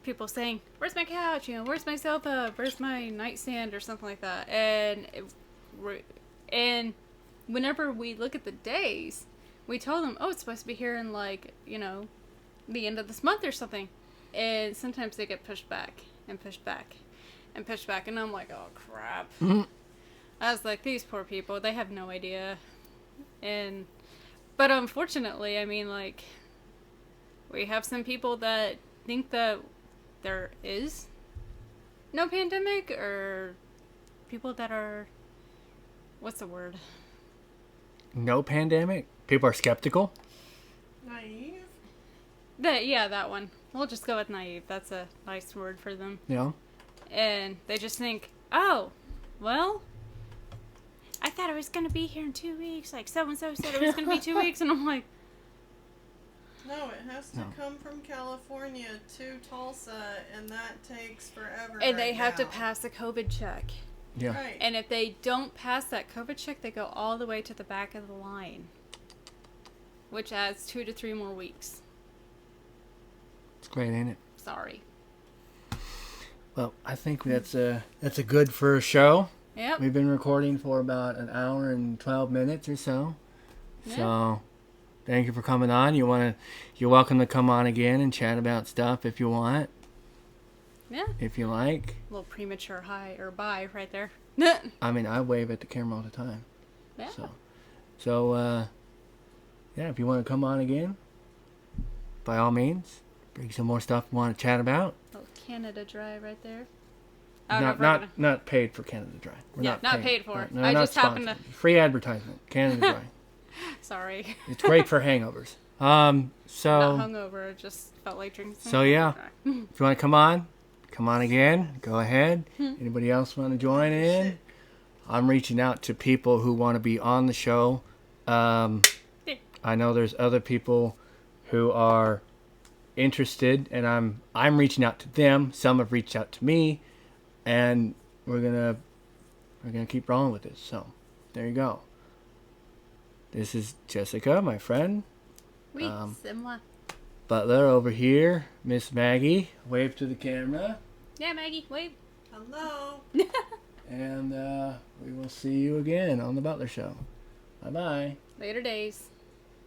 people saying, "Where's my couch? Where's my sofa? Where's my nightstand?" or something like that. And whenever we look at the days, we tell them, "Oh, it's supposed to be here in, like, the end of this month or something." And sometimes they get pushed back and pushed back and pushed back. And I'm like, oh, crap. Mm-hmm. I was like, these poor people, they have no idea. But unfortunately, I mean, like, we have some people that think that there is no pandemic, or people that are, what's the word? No pandemic? People are skeptical? Naive? That one. We'll just go with naive. That's a nice word for them. Yeah. And they just think, oh, well, I thought it was going to be here in 2 weeks. Like, so-and-so said it was going to be 2 weeks. And I'm like, no, it has to come from California to Tulsa, and that takes forever. And they have to pass a COVID check. Yeah. Right. And if they don't pass that COVID check, they go all the way to the back of the line, which adds 2 to 3 more weeks. It's great, ain't it? Sorry. Well, I think that's a good for a show. Yep. We've been recording for about an hour and 12 minutes or so. Yeah. So, thank you for coming on. You're welcome to come on again and chat about stuff if you want. Yeah. If you like. A little premature hi or bye right there. I mean, I wave at the camera all the time. Yeah. So, yeah, if you want to come on again, by all means, bring some more stuff you want to chat about. Oh, Canada Dry right there. Not paid for Canada Dry. We're not paid for. No, I not just sponsored. happened to. Free advertisement. Canada Dry. Sorry. It's great for hangovers. So. Not hungover. It just felt like drinking. So yeah, if you want to come on again. Go ahead. Anybody else want to join in? I'm reaching out to people who want to be on the show. I know there's other people who are interested, and I'm reaching out to them. Some have reached out to me, and we're gonna keep rolling with this. So there you go. This is Jessica, my friend. Oui, c'est moi. Butler over here, Miss Maggie. Wave to the camera. Yeah, Maggie, wave. Hello. And we will see you again on the Butler Show. Bye bye. Later days.